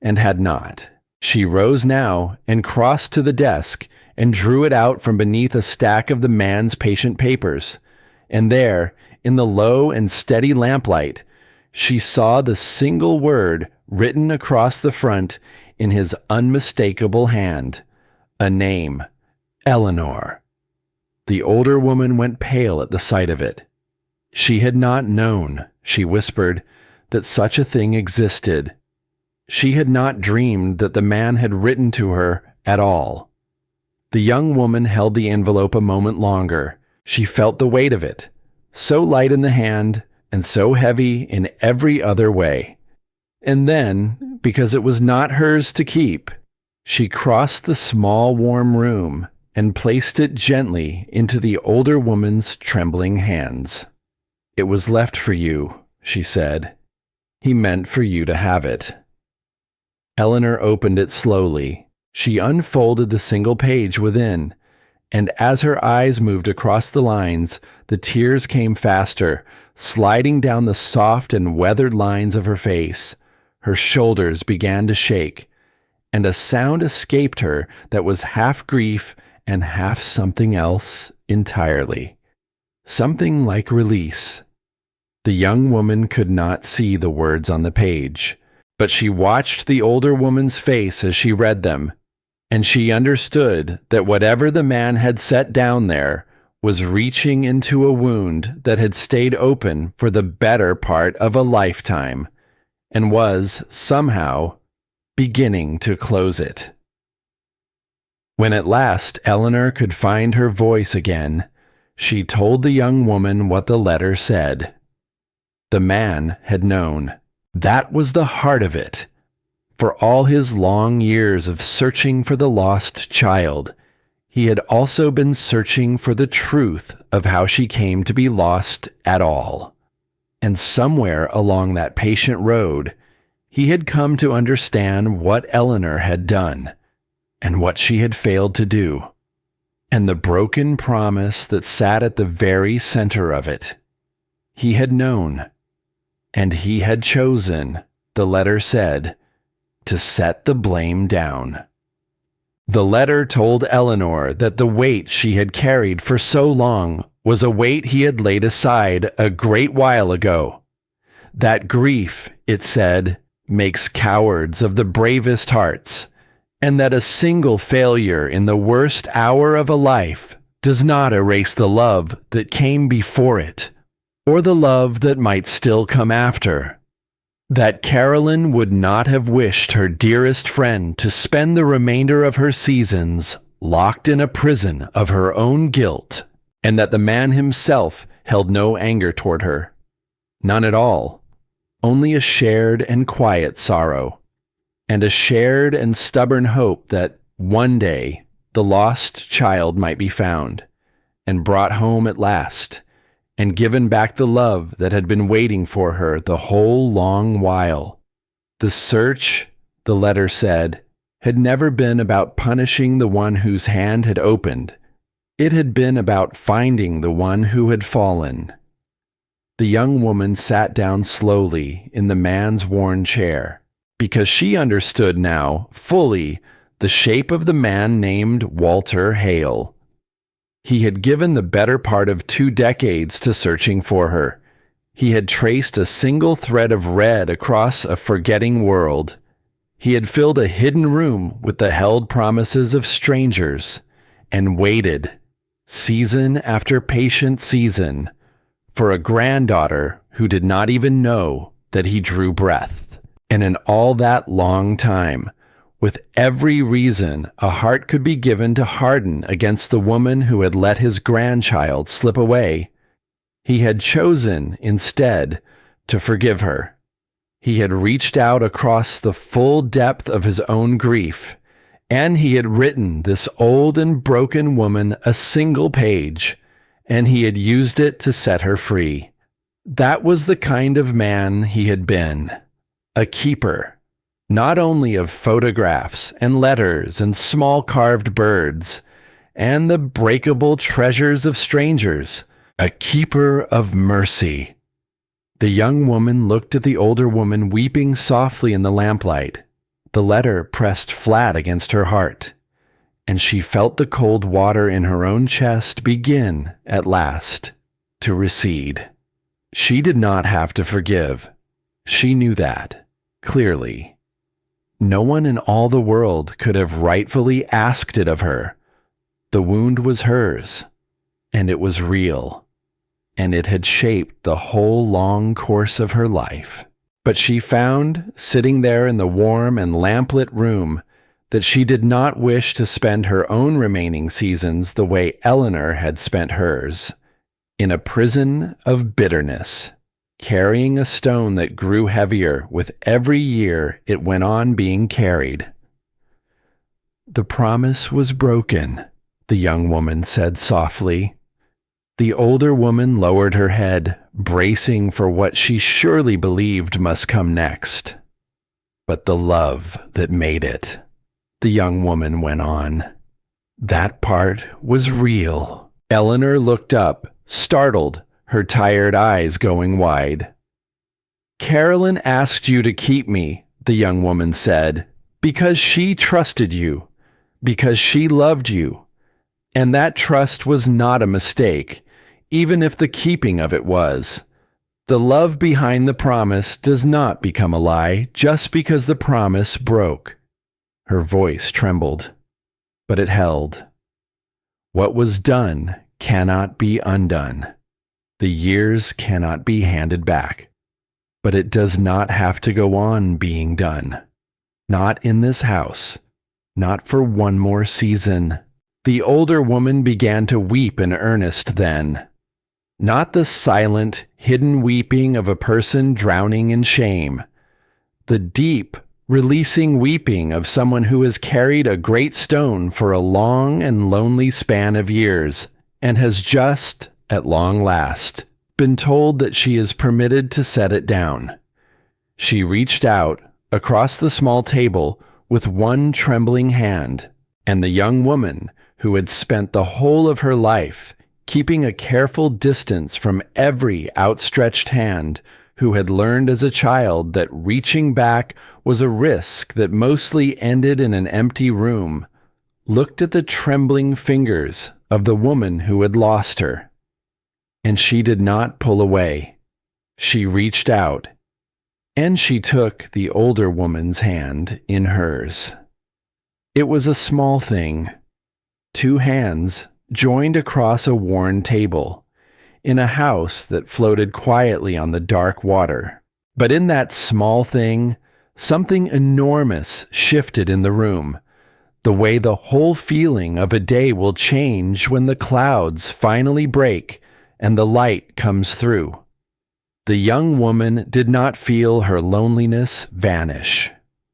and had not. She rose now and crossed to the desk and drew it out from beneath a stack of the man's patient papers, and there, in the low and steady lamplight, she saw the single word written across the front in his unmistakable hand, a name, Eleanor. The older woman went pale at the sight of it. She had not known, she whispered, that such a thing existed. She had not dreamed that the man had written to her at all. The young woman held the envelope a moment longer. She felt the weight of it, so light in the hand and so heavy in every other way. And then, because it was not hers to keep, she crossed the small warm room and placed it gently into the older woman's trembling hands. "It was left for you," she said. "He meant for you to have it." Eleanor opened it slowly. She unfolded the single page within, and as her eyes moved across the lines, the tears came faster, sliding down the soft and weathered lines of her face. Her shoulders began to shake, and a sound escaped her that was half grief and half something else entirely. Something like release. The young woman could not see the words on the page, but she watched the older woman's face as she read them, and she understood that whatever the man had set down there was reaching into a wound that had stayed open for the better part of a lifetime, and was, somehow, beginning to close it. When at last Eleanor could find her voice again, she told the young woman what the letter said. The man had known. That was the heart of it. For all his long years of searching for the lost child, he had also been searching for the truth of how she came to be lost at all. And somewhere along that patient road, he had come to understand what Eleanor had done, and what she had failed to do, and the broken promise that sat at the very center of it. He had known, and he had chosen, the letter said, to set the blame down. The letter told Eleanor that the weight she had carried for so long was a weight he had laid aside a great while ago. That grief, it said, makes cowards of the bravest hearts, and that a single failure in the worst hour of a life does not erase the love that came before it, or the love that might still come after. That Carolyn would not have wished her dearest friend to spend the remainder of her seasons locked in a prison of her own guilt, and that the man himself held no anger toward her. None at all. Only a shared and quiet sorrow, and a shared and stubborn hope that one day the lost child might be found, and brought home at last, and given back the love that had been waiting for her the whole long while. The search, the letter said, had never been about punishing the one whose hand had opened. It had been about finding the one who had fallen. The young woman sat down slowly in the man's worn chair, because she understood now, fully, the shape of the man named Walter Hale. He had given the better part of 2 decades to searching for her. He had traced a single thread of red across a forgetting world. He had filled a hidden room with the held promises of strangers, and waited, season after patient season, for a granddaughter who did not even know that he drew breath. And in all that long time, with every reason a heart could be given to harden against the woman who had let his grandchild slip away, he had chosen instead to forgive her. He had reached out across the full depth of his own grief, and he had written this old and broken woman a single page, and he had used it to set her free. That was the kind of man he had been, a keeper, not only of photographs and letters and small carved birds, and the breakable treasures of strangers, a keeper of mercy. The young woman looked at the older woman weeping softly in the lamplight, the letter pressed flat against her heart, and she felt the cold water in her own chest begin, at last, to recede. She did not have to forgive. She knew that, clearly. No one in all the world could have rightfully asked it of her. The wound was hers, and it was real, and it had shaped the whole long course of her life. But she found, sitting there in the warm and lamplit room, that she did not wish to spend her own remaining seasons the way Eleanor had spent hers, in a prison of bitterness, carrying a stone that grew heavier with every year it went on being carried. The promise was broken, the young woman said softly. The older woman lowered her head, bracing for what she surely believed must come next. But the love that made it, the young woman went on. That part was real. Eleanor looked up, startled, her tired eyes going wide. Carolyn asked you to keep me, the young woman said, because she trusted you, because she loved you. And that trust was not a mistake, even if the keeping of it was. The love behind the promise does not become a lie just because the promise broke. Her voice trembled, but it held. What was done cannot be undone. The years cannot be handed back. But it does not have to go on being done. Not in this house. Not for one more season. The older woman began to weep in earnest then. Not the silent, hidden weeping of a person drowning in shame. The deep, releasing weeping of someone who has carried a great stone for a long and lonely span of years, and has just, at long last, been told that she is permitted to set it down. She reached out, across the small table, with one trembling hand, and the young woman, who had spent the whole of her life keeping a careful distance from every outstretched hand, who had learned as a child that reaching back was a risk that mostly ended in an empty room, looked at the trembling fingers of the woman who had lost her. And she did not pull away. She reached out, and she took the older woman's hand in hers. It was a small thing. 2 hands joined across a worn table, in a house that floated quietly on the dark water. But in that small thing, something enormous shifted in the room, the way the whole feeling of a day will change when the clouds finally break and the light comes through. The young woman did not feel her loneliness vanish.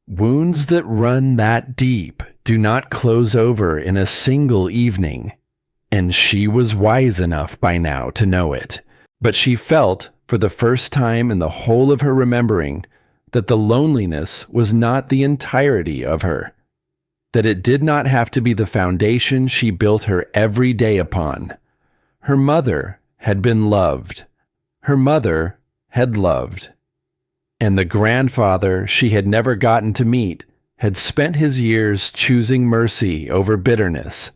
Wounds that run that deep do not close over in a single evening. And she was wise enough by now to know it. But she felt, for the first time in the whole of her remembering, that the loneliness was not the entirety of her, that it did not have to be the foundation she built her every day upon. Her mother had been loved. Her mother had loved. And the grandfather she had never gotten to meet had spent his years choosing mercy over bitterness,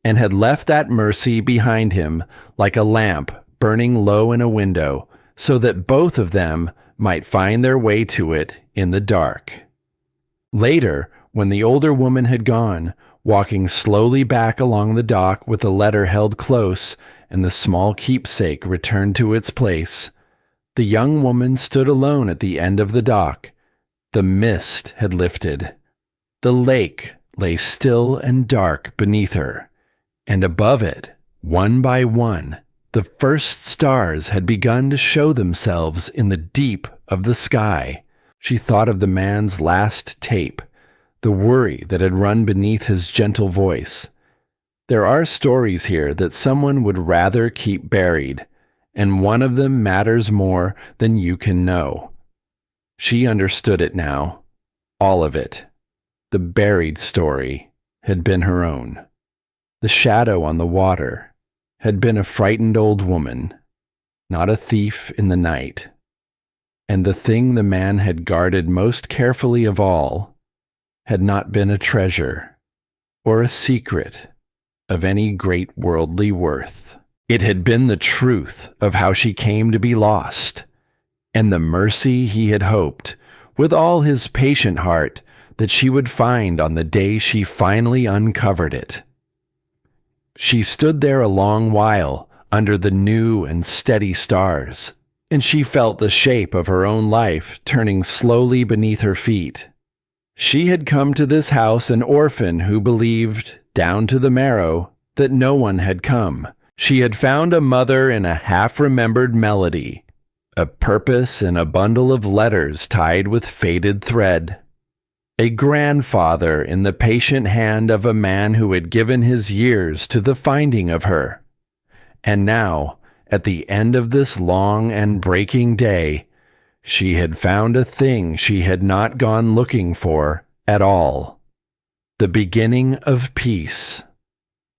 and had left that mercy behind him like a lamp burning low in a window, so that both of them might find their way to it in the dark. Later, when the older woman had gone, walking slowly back along the dock with the letter held close and the small keepsake returned to its place, the young woman stood alone at the end of the dock. The mist had lifted. The lake lay still and dark beneath her, and above it, one by one, the first stars had begun to show themselves in the deep of the sky. She thought of the man's last tape, the worry that had run beneath his gentle voice. There are stories here that someone would rather keep buried, and one of them matters more than you can know. She understood it now, all of it. The buried story had been her own. The shadow on the water had been a frightened old woman, not a thief in the night. And the thing the man had guarded most carefully of all had not been a treasure or a secret of any great worldly worth. It had been the truth of how she came to be lost, and the mercy he had hoped, with all his patient heart, that she would find on the day she finally uncovered it. She stood there a long while under the new and steady stars, and she felt the shape of her own life turning slowly beneath her feet. She had come to this house an orphan who believed, down to the marrow, that no one had come. She had found a mother in a half-remembered melody, a purpose in a bundle of letters tied with faded thread, a grandfather in the patient hand of a man who had given his years to the finding of her. And now, at the end of this long and breaking day, she had found a thing she had not gone looking for at all. The beginning of peace.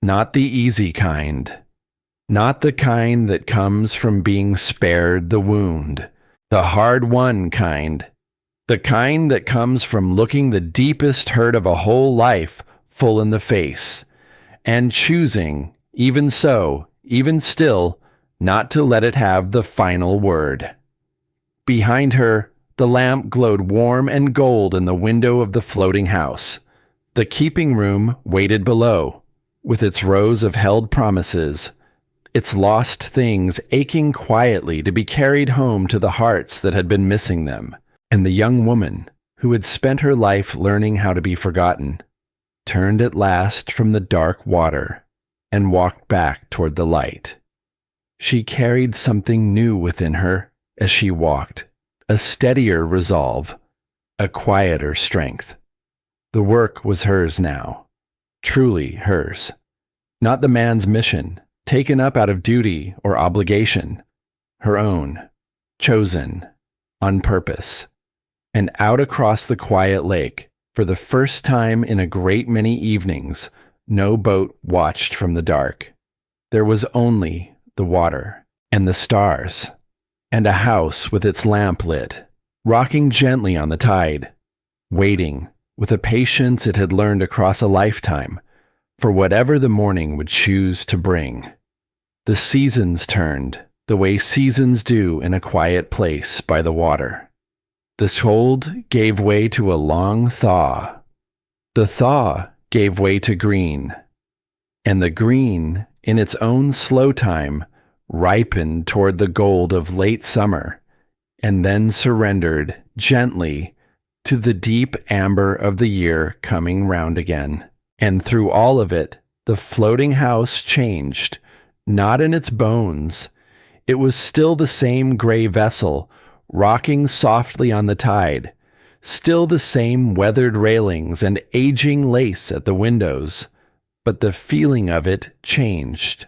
Not the easy kind. Not the kind that comes from being spared the wound. The hard-won kind. The kind that comes from looking the deepest hurt of a whole life full in the face, and choosing, even so, even still, not to let it have the final word. Behind her, the lamp glowed warm and gold in the window of the floating house. The keeping room waited below, with its rows of held promises, its lost things aching quietly to be carried home to the hearts that had been missing them. And the young woman, who had spent her life learning how to be forgotten, turned at last from the dark water and walked back toward the light. She carried something new within her as she walked, a steadier resolve, a quieter strength. The work was hers now, truly hers, not the man's mission, taken up out of duty or obligation, her own, chosen, on purpose. And out across the quiet lake, for the first time in a great many evenings, no boat watched from the dark. There was only the water and the stars, and a house with its lamp lit, rocking gently on the tide, waiting, with a patience it had learned across a lifetime, for whatever the morning would choose to bring. The seasons turned, the way seasons do in a quiet place by the water. The cold gave way to a long thaw. The thaw gave way to green. And the green, in its own slow time, ripened toward the gold of late summer, and then surrendered, gently, to the deep amber of the year coming round again. And through all of it, the floating house changed, not in its bones. It was still the same gray vessel, rocking softly on the tide, still the same weathered railings and aging lace at the windows, but the feeling of it changed.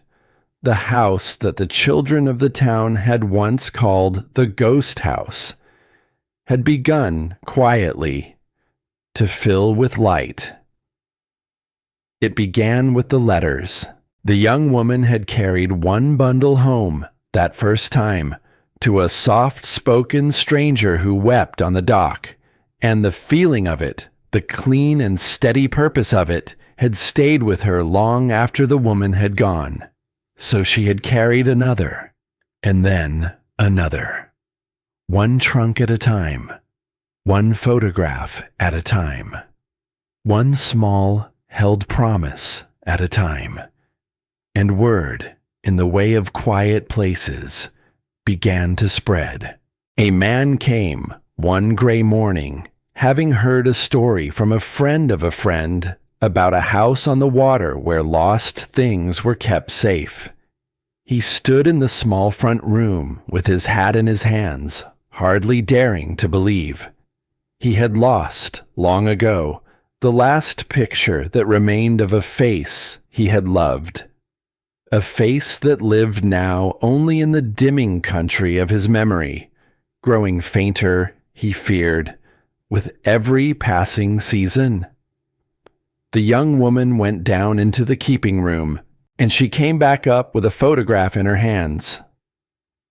The house that the children of the town had once called the ghost house had begun quietly to fill with light. It began with the letters. The young woman had carried one bundle home that first time to a soft-spoken stranger who wept on the dock, and the feeling of it, the clean and steady purpose of it, had stayed with her long after the woman had gone. So she had carried another, and then another. One trunk at a time, one photograph at a time, one small, held promise at a time. And word, in the way of quiet places, began to spread. A man came one gray morning, having heard a story from a friend of a friend about a house on the water where lost things were kept safe. He stood in the small front room with his hat in his hands, hardly daring to believe. He had lost, long ago, the last picture that remained of a face he had loved. A face that lived now only in the dimming country of his memory, growing fainter, he feared, with every passing season. The young woman went down into the keeping room, and she came back up with a photograph in her hands.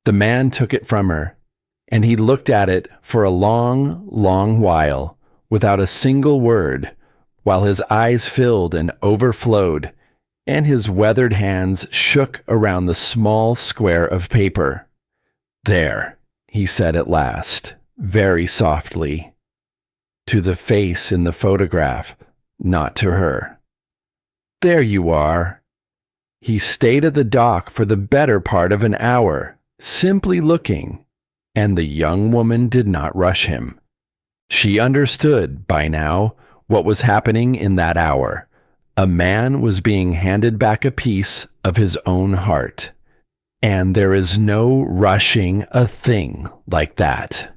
The man took it from her, and he looked at it for a long, long while, without a single word, while his eyes filled and overflowed, and his weathered hands shook around the small square of paper. "There," he said at last, very softly, to the face in the photograph, not to her. "There you are." He stayed at the dock for the better part of an hour, simply looking, and the young woman did not rush him. She understood, by now, what was happening in that hour. A man was being handed back a piece of his own heart. And there is no rushing a thing like that.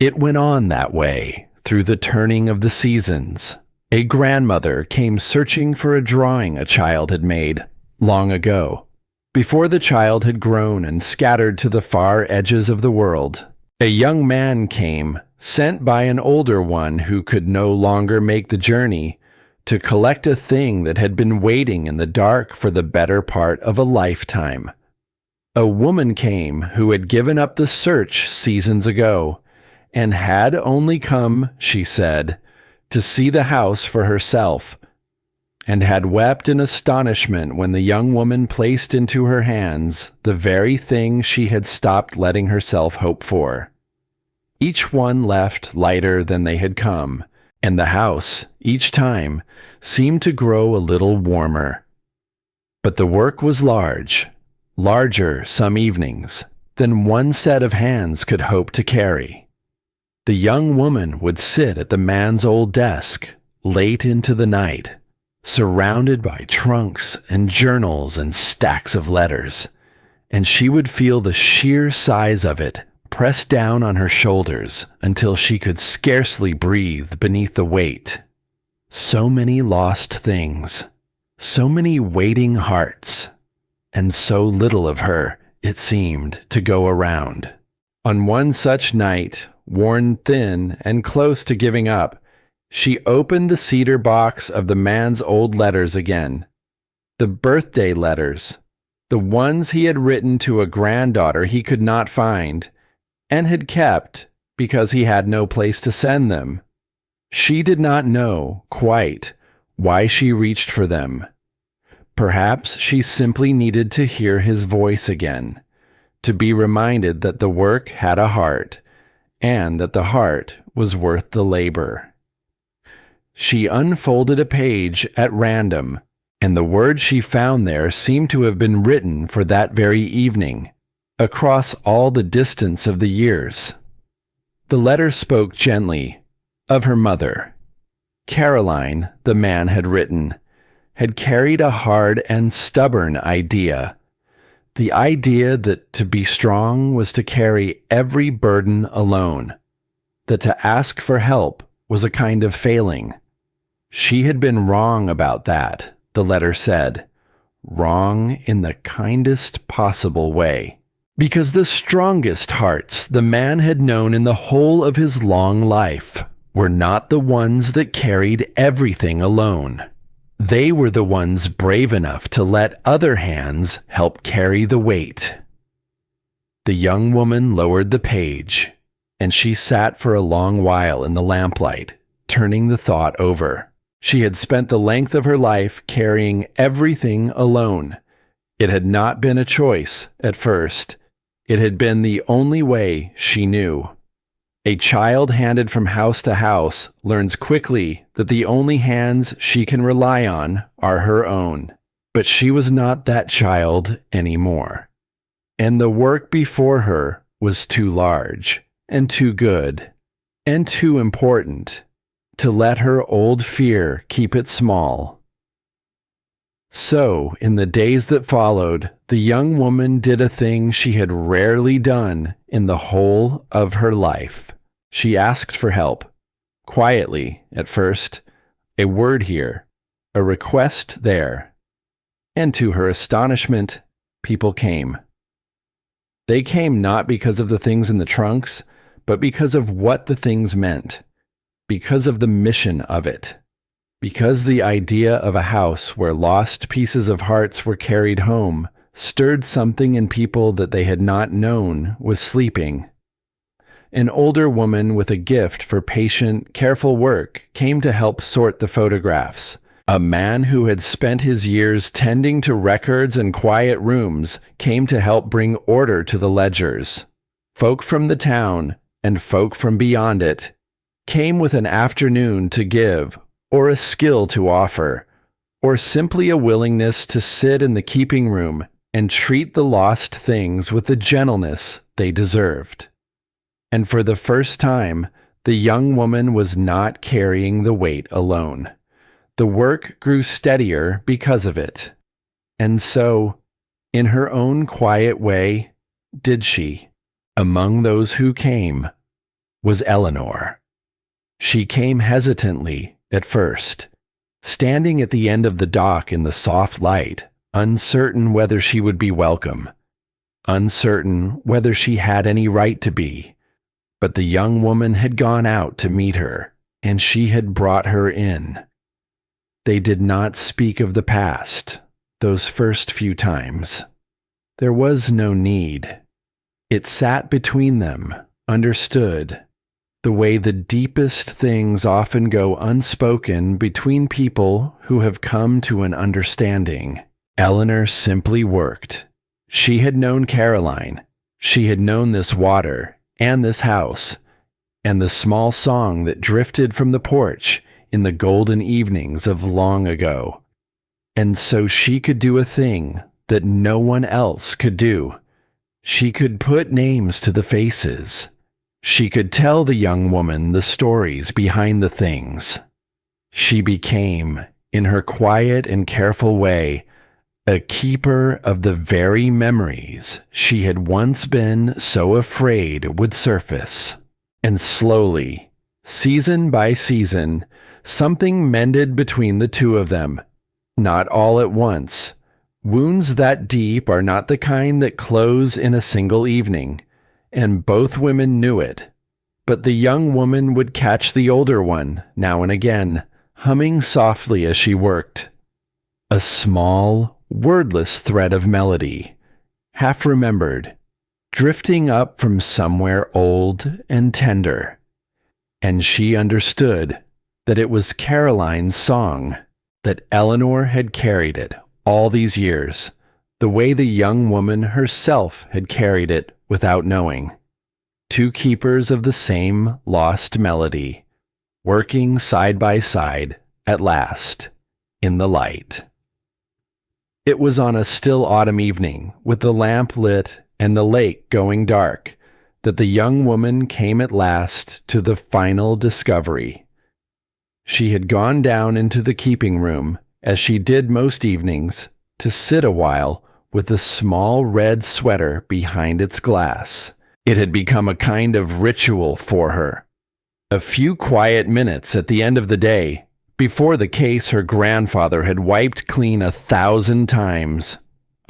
It went on that way, through the turning of the seasons. A grandmother came searching for a drawing a child had made, long ago, before the child had grown and scattered to the far edges of the world. A young man came, sent by an older one who could no longer make the journey, to collect a thing that had been waiting in the dark for the better part of a lifetime. A woman came who had given up the search seasons ago, and had only come, she said, to see the house for herself, and had wept in astonishment when the young woman placed into her hands the very thing she had stopped letting herself hope for. Each one left lighter than they had come, and the house, each time, seemed to grow a little warmer. But the work was large, larger some evenings than one set of hands could hope to carry. The young woman would sit at the man's old desk late into the night, surrounded by trunks and journals and stacks of letters, and she would feel the sheer size of it pressed down on her shoulders until she could scarcely breathe beneath the weight. So many lost things, so many waiting hearts, and so little of her, it seemed, to go around. On one such night, worn thin and close to giving up, she opened the cedar box of the man's old letters again. The birthday letters, the ones he had written to a granddaughter he could not find, and had kept because he had no place to send them. She did not know, quite, why she reached for them. Perhaps she simply needed to hear his voice again, to be reminded that the work had a heart, and that the heart was worth the labor. She unfolded a page at random, and the words she found there seemed to have been written for that very evening, across all the distance of the years. The letter spoke gently of her mother. Caroline, the man had written, had carried a hard and stubborn idea. The idea that to be strong was to carry every burden alone, that to ask for help was a kind of failing. She had been wrong about that, the letter said, wrong in the kindest possible way. Because the strongest hearts the man had known in the whole of his long life were not the ones that carried everything alone. They were the ones brave enough to let other hands help carry the weight. The young woman lowered the page, and she sat for a long while in the lamplight, turning the thought over. She had spent the length of her life carrying everything alone. It had not been a choice at first. It had been the only way she knew. A child handed from house to house learns quickly that the only hands she can rely on are her own. But she was not that child anymore. And the work before her was too large, and too good, and too important to let her old fear keep it small. So, in the days that followed, the young woman did a thing she had rarely done in the whole of her life. She asked for help. Quietly, at first, a word here, a request there. And to her astonishment, people came. They came not because of the things in the trunks, but because of what the things meant, because of the mission of it. Because the idea of a house where lost pieces of hearts were carried home stirred something in people that they had not known was sleeping. An older woman with a gift for patient, careful work came to help sort the photographs. A man who had spent his years tending to records and quiet rooms came to help bring order to the ledgers. Folk from the town, and folk from beyond it, came with an afternoon to give, or a skill to offer, or simply a willingness to sit in the keeping room and treat the lost things with the gentleness they deserved. And for the first time, the young woman was not carrying the weight alone. The work grew steadier because of it. And so, in her own quiet way, did she. Among those who came was Eleanor. She came hesitantly at first, standing at the end of the dock in the soft light, uncertain whether she would be welcome, uncertain whether she had any right to be. But the young woman had gone out to meet her, and she had brought her in. They did not speak of the past, those first few times. There was no need. It sat between them, understood, the way the deepest things often go unspoken between people who have come to an understanding. Eleanor simply worked. She had known Caroline. She had known this water and this house, and the small song that drifted from the porch in the golden evenings of long ago. And so she could do a thing that no one else could do. She could put names to the faces. She could tell the young woman the stories behind the things. She became, in her quiet and careful way, a keeper of the very memories she had once been so afraid would surface. And slowly, season by season, something mended between the two of them. Not all at once. Wounds that deep are not the kind that close in a single evening, and both women knew it. But the young woman would catch the older one, now and again, humming softly as she worked. A small, wordless thread of melody, half remembered, drifting up from somewhere old and tender. And she understood that it was Caroline's song, that Eleanor had carried it all these years, the way the young woman herself had carried it without knowing. Two keepers of the same lost melody, working side by side at last, in the light. It was on a still autumn evening, with the lamp lit and the lake going dark, that the young woman came at last to the final discovery. She had gone down into the keeping room, as she did most evenings, to sit a while with a small red sweater behind its glass. It had become a kind of ritual for her. A few quiet minutes at the end of the day, before the case her grandfather had wiped clean 1,000 times.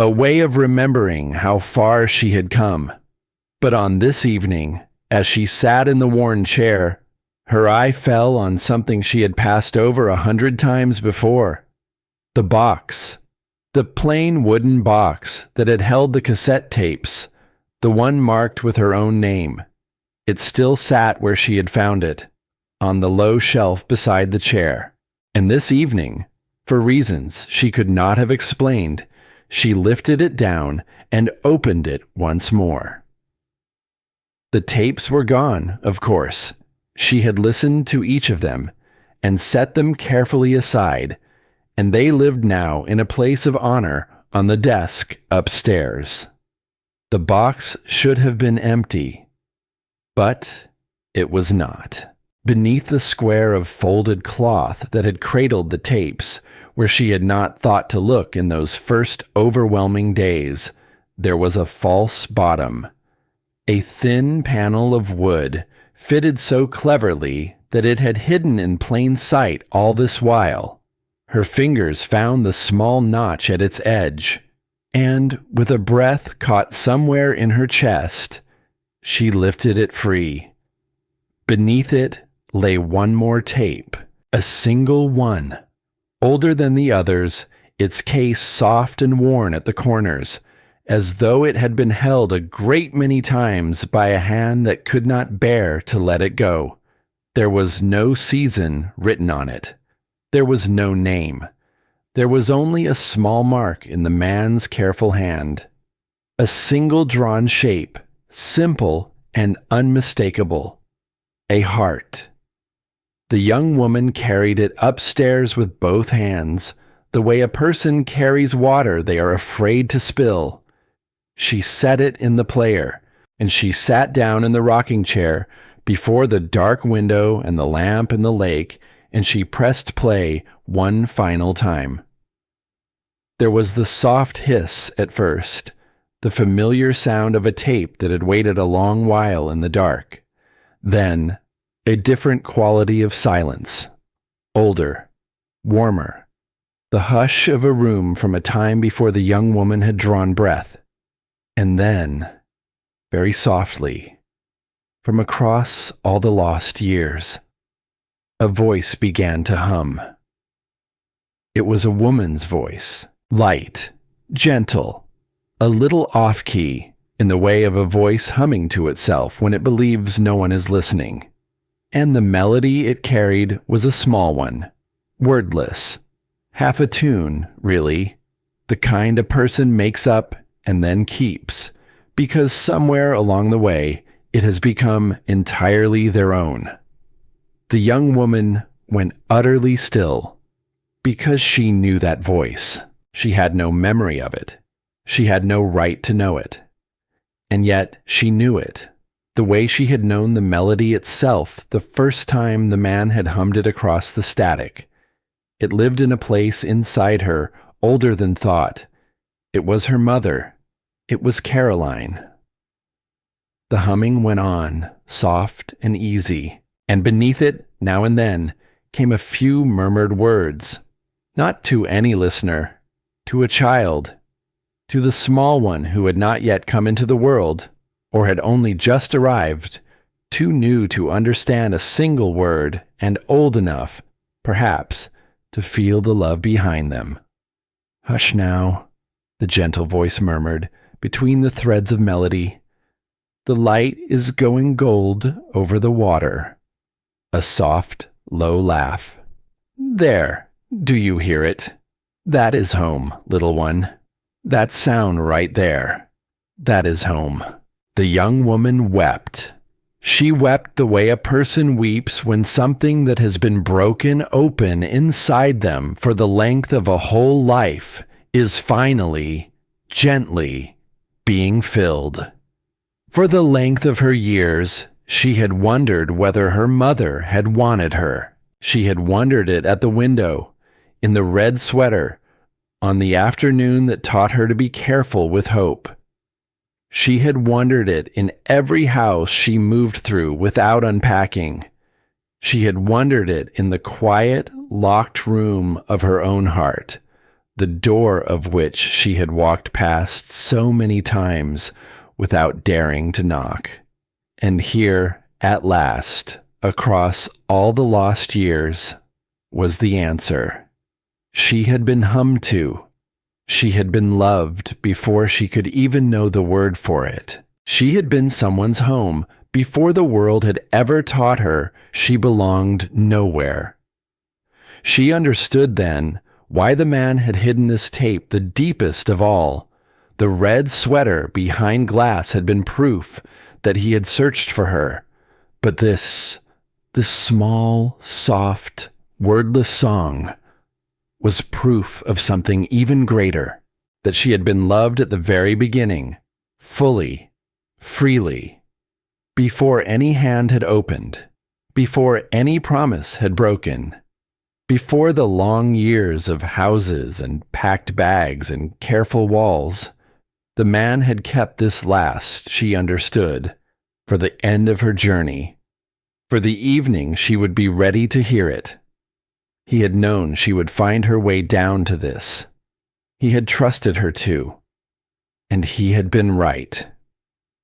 a way of remembering how far she had come. But on this evening, as she sat in the worn chair, her eye fell on something she had passed over 100 times before. The box. The plain wooden box that had held the cassette tapes, the one marked with her own name. It still sat where she had found it, on the low shelf beside the chair. And this evening, for reasons she could not have explained, she lifted it down and opened it once more. The tapes were gone, of course. She had listened to each of them and set them carefully aside, and they lived now in a place of honor on the desk upstairs. The box should have been empty, but it was not. Beneath the square of folded cloth that had cradled the tapes, where she had not thought to look in those first overwhelming days, there was a false bottom. A thin panel of wood, fitted so cleverly that it had hidden in plain sight all this while. Her fingers found the small notch at its edge, and, with a breath caught somewhere in her chest, she lifted it free. Beneath it lay one more tape, a single one. Older than the others, its case soft and worn at the corners, as though it had been held a great many times by a hand that could not bear to let it go. There was no season written on it. There was no name. There was only a small mark in the man's careful hand. A single drawn shape, simple and unmistakable. A heart. The young woman carried it upstairs with both hands, the way a person carries water they are afraid to spill. She set it in the player, and she sat down in the rocking chair before the dark window and the lamp and the lake, and she pressed play one final time. There was the soft hiss at first, the familiar sound of a tape that had waited a long while in the dark. Then, a different quality of silence, older, warmer, the hush of a room from a time before the young woman had drawn breath. And then, very softly, from across all the lost years, a voice began to hum. It was a woman's voice, light, gentle, a little off-key, in the way of a voice humming to itself when it believes no one is listening. And the melody it carried was a small one, wordless, half a tune, really, the kind a person makes up and then keeps, because somewhere along the way it has become entirely their own. The young woman went utterly still, because she knew that voice. She had no memory of it. She had no right to know it. And yet she knew it, the way she had known the melody itself the first time the man had hummed it across the static. It lived in a place inside her, older than thought. It was her mother. It was Caroline. The humming went on, soft and easy, and beneath it, now and then, came a few murmured words, not to any listener, to a child, to the small one who had not yet come into the world, or had only just arrived, too new to understand a single word and old enough, perhaps, to feel the love behind them. "Hush now," the gentle voice murmured, between the threads of melody. "The light is going gold over the water." A soft, low laugh. "There, do you hear it? That is home, little one. That sound right there. That is home." The young woman wept. She wept the way a person weeps when something that has been broken open inside them for the length of a whole life is finally, gently, being filled. For the length of her years, she had wondered whether her mother had wanted her. She had wondered it at the window, in the red sweater, on the afternoon that taught her to be careful with hope. She had wondered it in every house she moved through without unpacking. She had wondered it in the quiet, locked room of her own heart, the door of which she had walked past so many times without daring to knock. And here, at last, across all the lost years, was the answer. She had been hummed to. She had been loved before she could even know the word for it. She had been someone's home before the world had ever taught her she belonged nowhere. She understood then why the man had hidden this tape the deepest of all. The red sweater behind glass had been proof that he had searched for her. But this small, soft, wordless song was proof of something even greater, that she had been loved at the very beginning, fully, freely, before any hand had opened, before any promise had broken, before the long years of houses and packed bags and careful walls. The man had kept this last, she understood, for the end of her journey, for the evening she would be ready to hear it. He had known she would find her way down to this. He had trusted her to. And he had been right.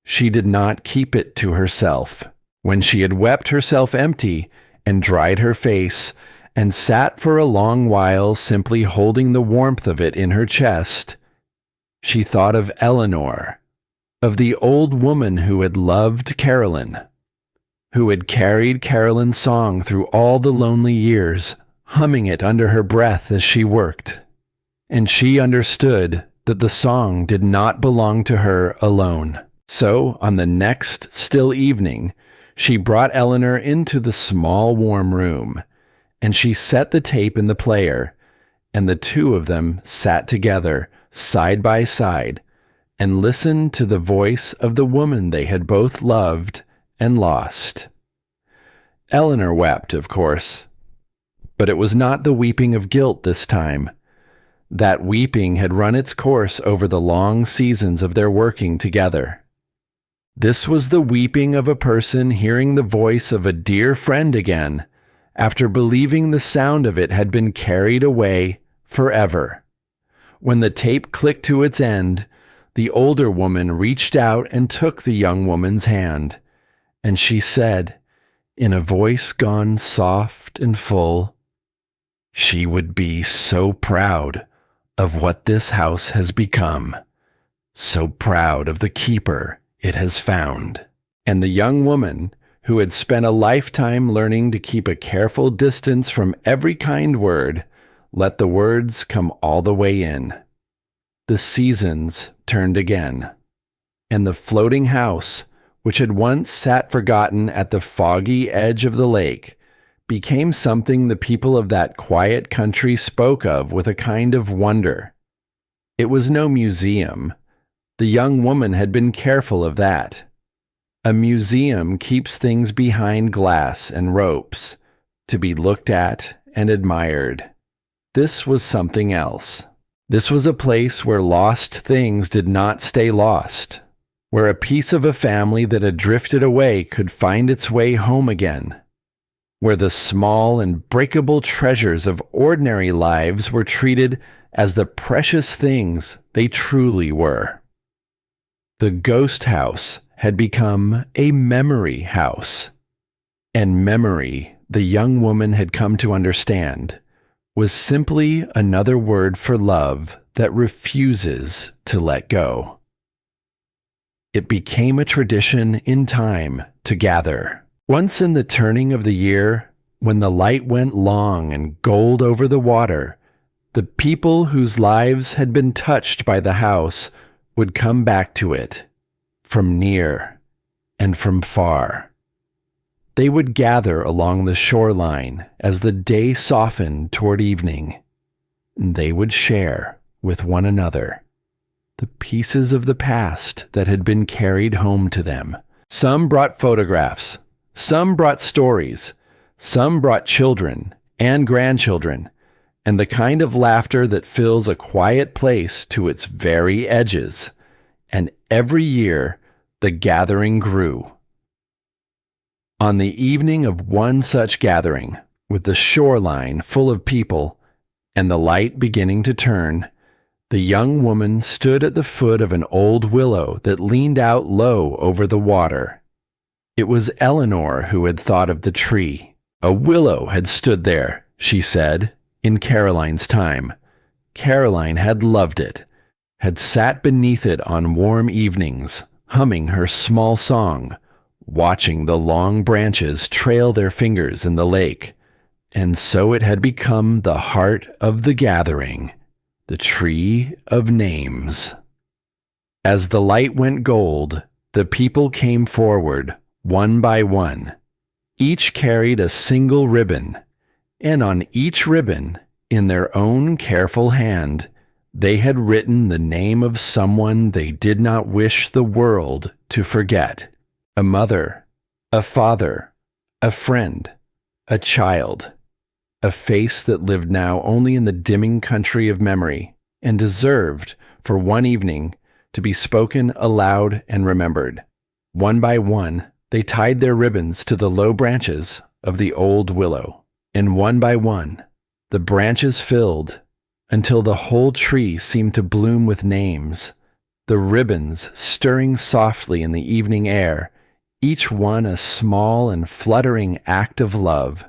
She did not keep it to herself. When she had wept herself empty and dried her face and sat for a long while simply holding the warmth of it in her chest, she thought of Eleanor, of the old woman who had loved Carolyn, who had carried Carolyn's song through all the lonely years, humming it under her breath as she worked. And she understood that the song did not belong to her alone. So, on the next still evening, she brought Eleanor into the small warm room, and she set the tape in the player, and the two of them sat together, side by side, and listened to the voice of the woman they had both loved and lost. Eleanor wept, of course, but it was not the weeping of guilt this time. That weeping had run its course over the long seasons of their working together. This was the weeping of a person hearing the voice of a dear friend again, after believing the sound of it had been carried away forever. When the tape clicked to its end, the older woman reached out and took the young woman's hand, and she said, in a voice gone soft and full, she would be so proud of what this house has become, so proud of the keeper it has found. And the young woman, who had spent a lifetime learning to keep a careful distance from every kind word, let the words come all the way in. The seasons turned again, and the floating house, which had once sat forgotten at the foggy edge of the lake, became something the people of that quiet country spoke of with a kind of wonder. It was no museum. The young woman had been careful of that. A museum keeps things behind glass and ropes, to be looked at and admired. This was something else. This was a place where lost things did not stay lost, where a piece of a family that had drifted away could find its way home again, where the small and breakable treasures of ordinary lives were treated as the precious things they truly were. The ghost house had become a memory house, and memory, the young woman had come to understand, was simply another word for love that refuses to let go. It became a tradition in time to gather. Once in the turning of the year, when the light went long and gold over the water, the people whose lives had been touched by the house would come back to it, from near and from far. They would gather along the shoreline as the day softened toward evening, and they would share with one another the pieces of the past that had been carried home to them. Some brought photographs, some brought stories, some brought children and grandchildren, and the kind of laughter that fills a quiet place to its very edges. And every year the gathering grew. On the evening of one such gathering, with the shoreline full of people, and the light beginning to turn, the young woman stood at the foot of an old willow that leaned out low over the water. It was Eleanor who had thought of the tree. A willow had stood there, she said, in Caroline's time. Caroline had loved it, had sat beneath it on warm evenings, humming her small song, watching the long branches trail their fingers in the lake. And so it had become the heart of the gathering, the tree of names. As the light went gold, the people came forward, one by one. Each carried a single ribbon, and on each ribbon, in their own careful hand, they had written the name of someone they did not wish the world to forget. A mother, a father, a friend, a child. A face that lived now only in the dimming country of memory, and deserved, for one evening, to be spoken aloud and remembered. One by one, they tied their ribbons to the low branches of the old willow, and one by one, the branches filled, until the whole tree seemed to bloom with names, the ribbons stirring softly in the evening air, each one a small and fluttering act of love.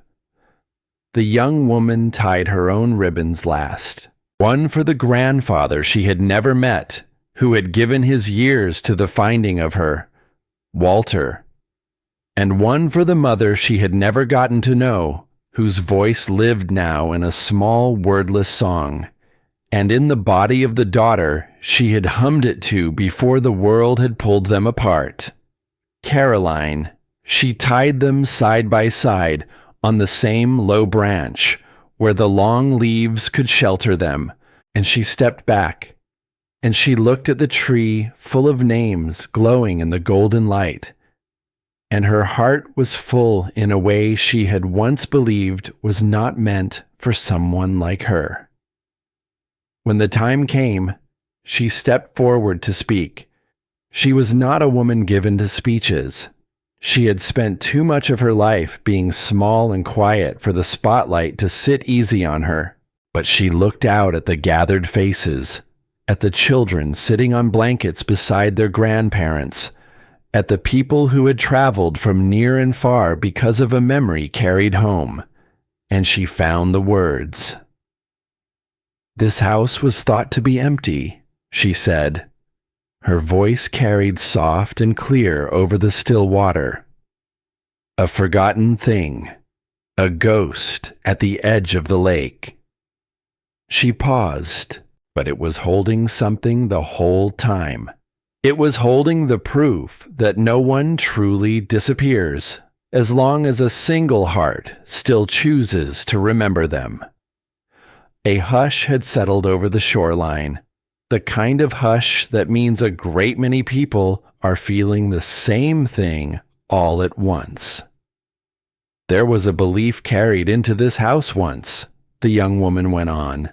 The young woman tied her own ribbons last, one for the grandfather she had never met, who had given his years to the finding of her, Walter, and one for the mother she had never gotten to know, whose voice lived now in a small wordless song, and in the body of the daughter she had hummed it to before the world had pulled them apart. Caroline, she tied them side by side, on the same low branch, where the long leaves could shelter them, and she stepped back, and she looked at the tree full of names glowing in the golden light, and her heart was full in a way she had once believed was not meant for someone like her. When the time came, she stepped forward to speak. She was not a woman given to speeches. She had spent too much of her life being small and quiet for the spotlight to sit easy on her, but she looked out at the gathered faces, at the children sitting on blankets beside their grandparents, at the people who had traveled from near and far because of a memory carried home, and she found the words. "This house was thought to be empty," she said. Her voice carried soft and clear over the still water. "A forgotten thing, a ghost at the edge of the lake." She paused, but it was holding something the whole time. It was holding the proof that no one truly disappears, as long as a single heart still chooses to remember them. A hush had settled over the shoreline, the kind of hush that means a great many people are feeling the same thing all at once. "There was a belief carried into this house once," the young woman went on.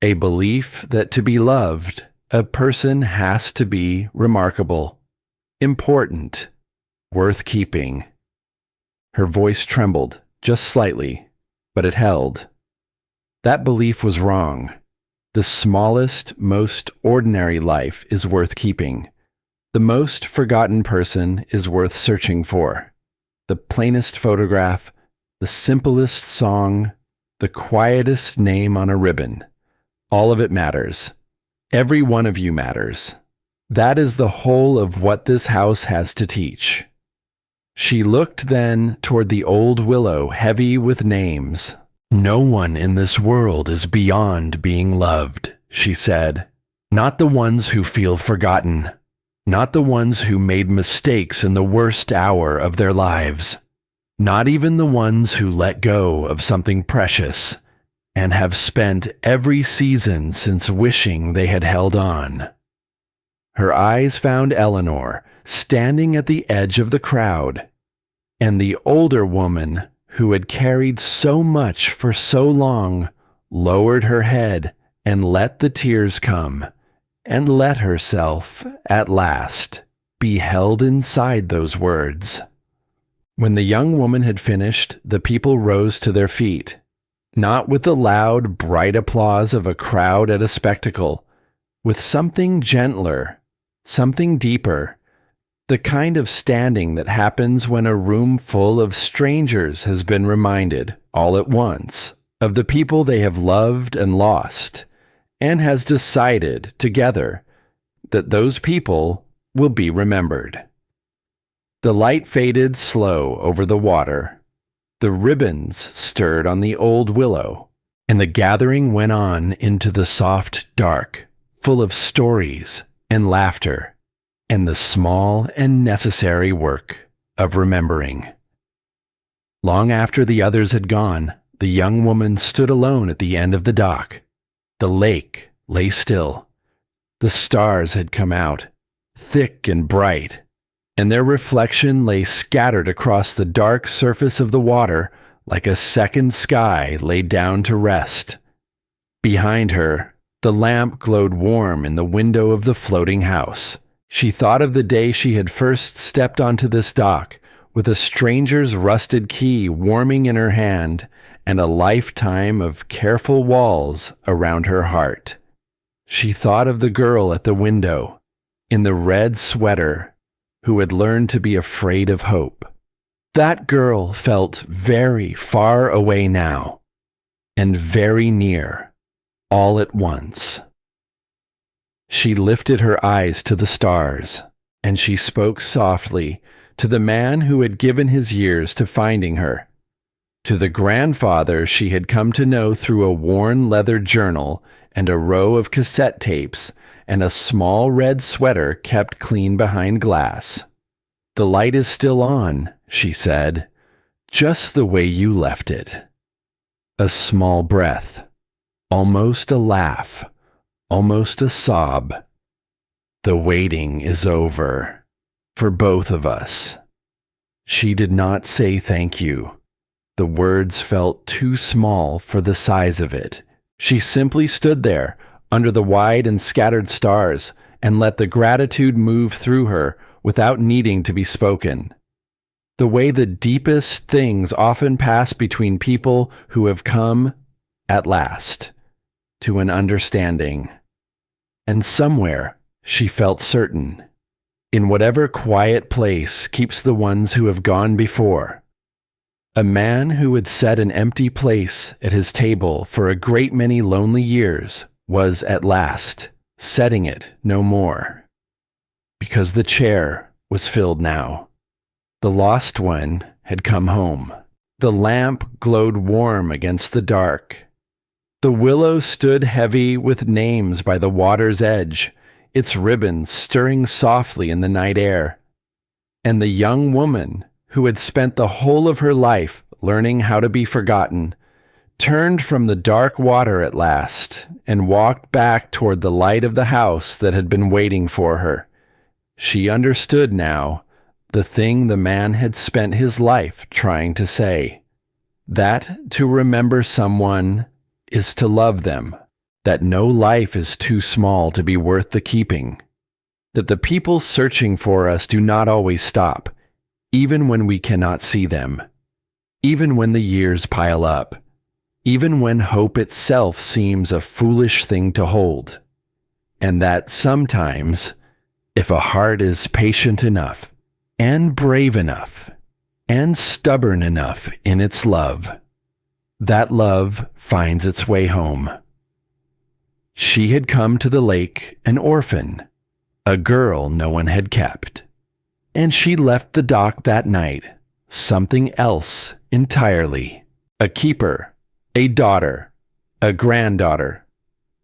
"A belief that to be loved, a person has to be remarkable, important, worth keeping." Her voice trembled, just slightly, but it held. That belief was wrong. The smallest, most ordinary life is worth keeping. The most forgotten person is worth searching for. The plainest photograph, the simplest song, the quietest name on a ribbon. All of it matters. Every one of you matters. That is the whole of what this house has to teach. She looked then toward the old willow heavy with names. "No one in this world is beyond being loved," she said. "Not the ones who feel forgotten. Not the ones who made mistakes in the worst hour of their lives. Not even the ones who let go of something precious and have spent every season since wishing they had held on." Her eyes found Eleanor standing at the edge of the crowd, and the older woman who had carried so much for so long, lowered her head and let the tears come, and let herself, at last, be held inside those words. When the young woman had finished, the people rose to their feet. not with the loud, bright applause of a crowd at a spectacle, with something gentler, something deeper, the kind of standing that happens when a room full of strangers has been reminded, all at once, of the people they have loved and lost, and has decided, together, that those people will be remembered. The light faded slow over the water. The ribbons stirred on the old willow, and the gathering went on into the soft dark, full of stories and laughter, and the small and necessary work of remembering. Long after the others had gone, the young woman stood alone at the end of the dock. The lake lay still. The stars had come out, thick and bright, and their reflection lay scattered across the dark surface of the water like a second sky laid down to rest. Behind her, the lamp glowed warm in the window of the floating house. She thought of the day she had first stepped onto this dock, with a stranger's rusted key warming in her hand and a lifetime of careful walls around her heart. She thought of the girl at the window, in the red sweater, who had learned to be afraid of hope. That girl felt very far away now, and very near, all at once. She lifted her eyes to the stars, and she spoke softly to the man who had given his years to finding her, to the grandfather she had come to know through a worn leather journal and a row of cassette tapes and a small red sweater kept clean behind glass. "The light is still on," she said, "just the way you left it." A small breath, almost a laugh, almost a sob. "The waiting is over, for both of us." She did not say thank you. The words felt too small for the size of it. She simply stood there, under the wide and scattered stars, and let the gratitude move through her without needing to be spoken. The way the deepest things often pass between people who have come, at last, to an understanding. And somewhere, she felt certain, in whatever quiet place keeps the ones who have gone before, a man who had set an empty place at his table for a great many lonely years was at last setting it no more, because the chair was filled now. The lost one had come home. The lamp glowed warm against the dark. The willow stood heavy with names by the water's edge, its ribbons stirring softly in the night air. And the young woman, who had spent the whole of her life learning how to be forgotten, turned from the dark water at last and walked back toward the light of the house that had been waiting for her. She understood now the thing the man had spent his life trying to say, that to remember someone is to love them, that no life is too small to be worth the keeping, that the people searching for us do not always stop, even when we cannot see them, even when the years pile up, even when hope itself seems a foolish thing to hold, and that sometimes, if a heart is patient enough, and brave enough, and stubborn enough in its love, that love finds its way home. She had come to the lake an orphan, a girl no one had kept, and she left the dock that night something else entirely, a keeper, a daughter, a granddaughter,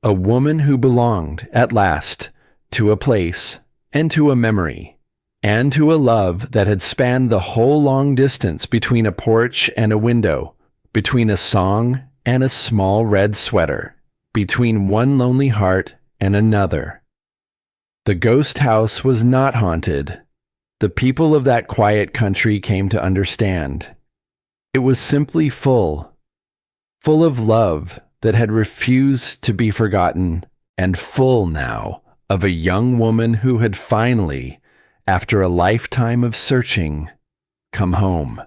a woman who belonged, at last, to a place and to a memory, and to a love that had spanned the whole long distance between a porch and a window, between a song and a small red sweater, between one lonely heart and another. The ghost house was not haunted. The people of that quiet country came to understand. It was simply full of love that had refused to be forgotten, and full now of a young woman who had finally, after a lifetime of searching, come home.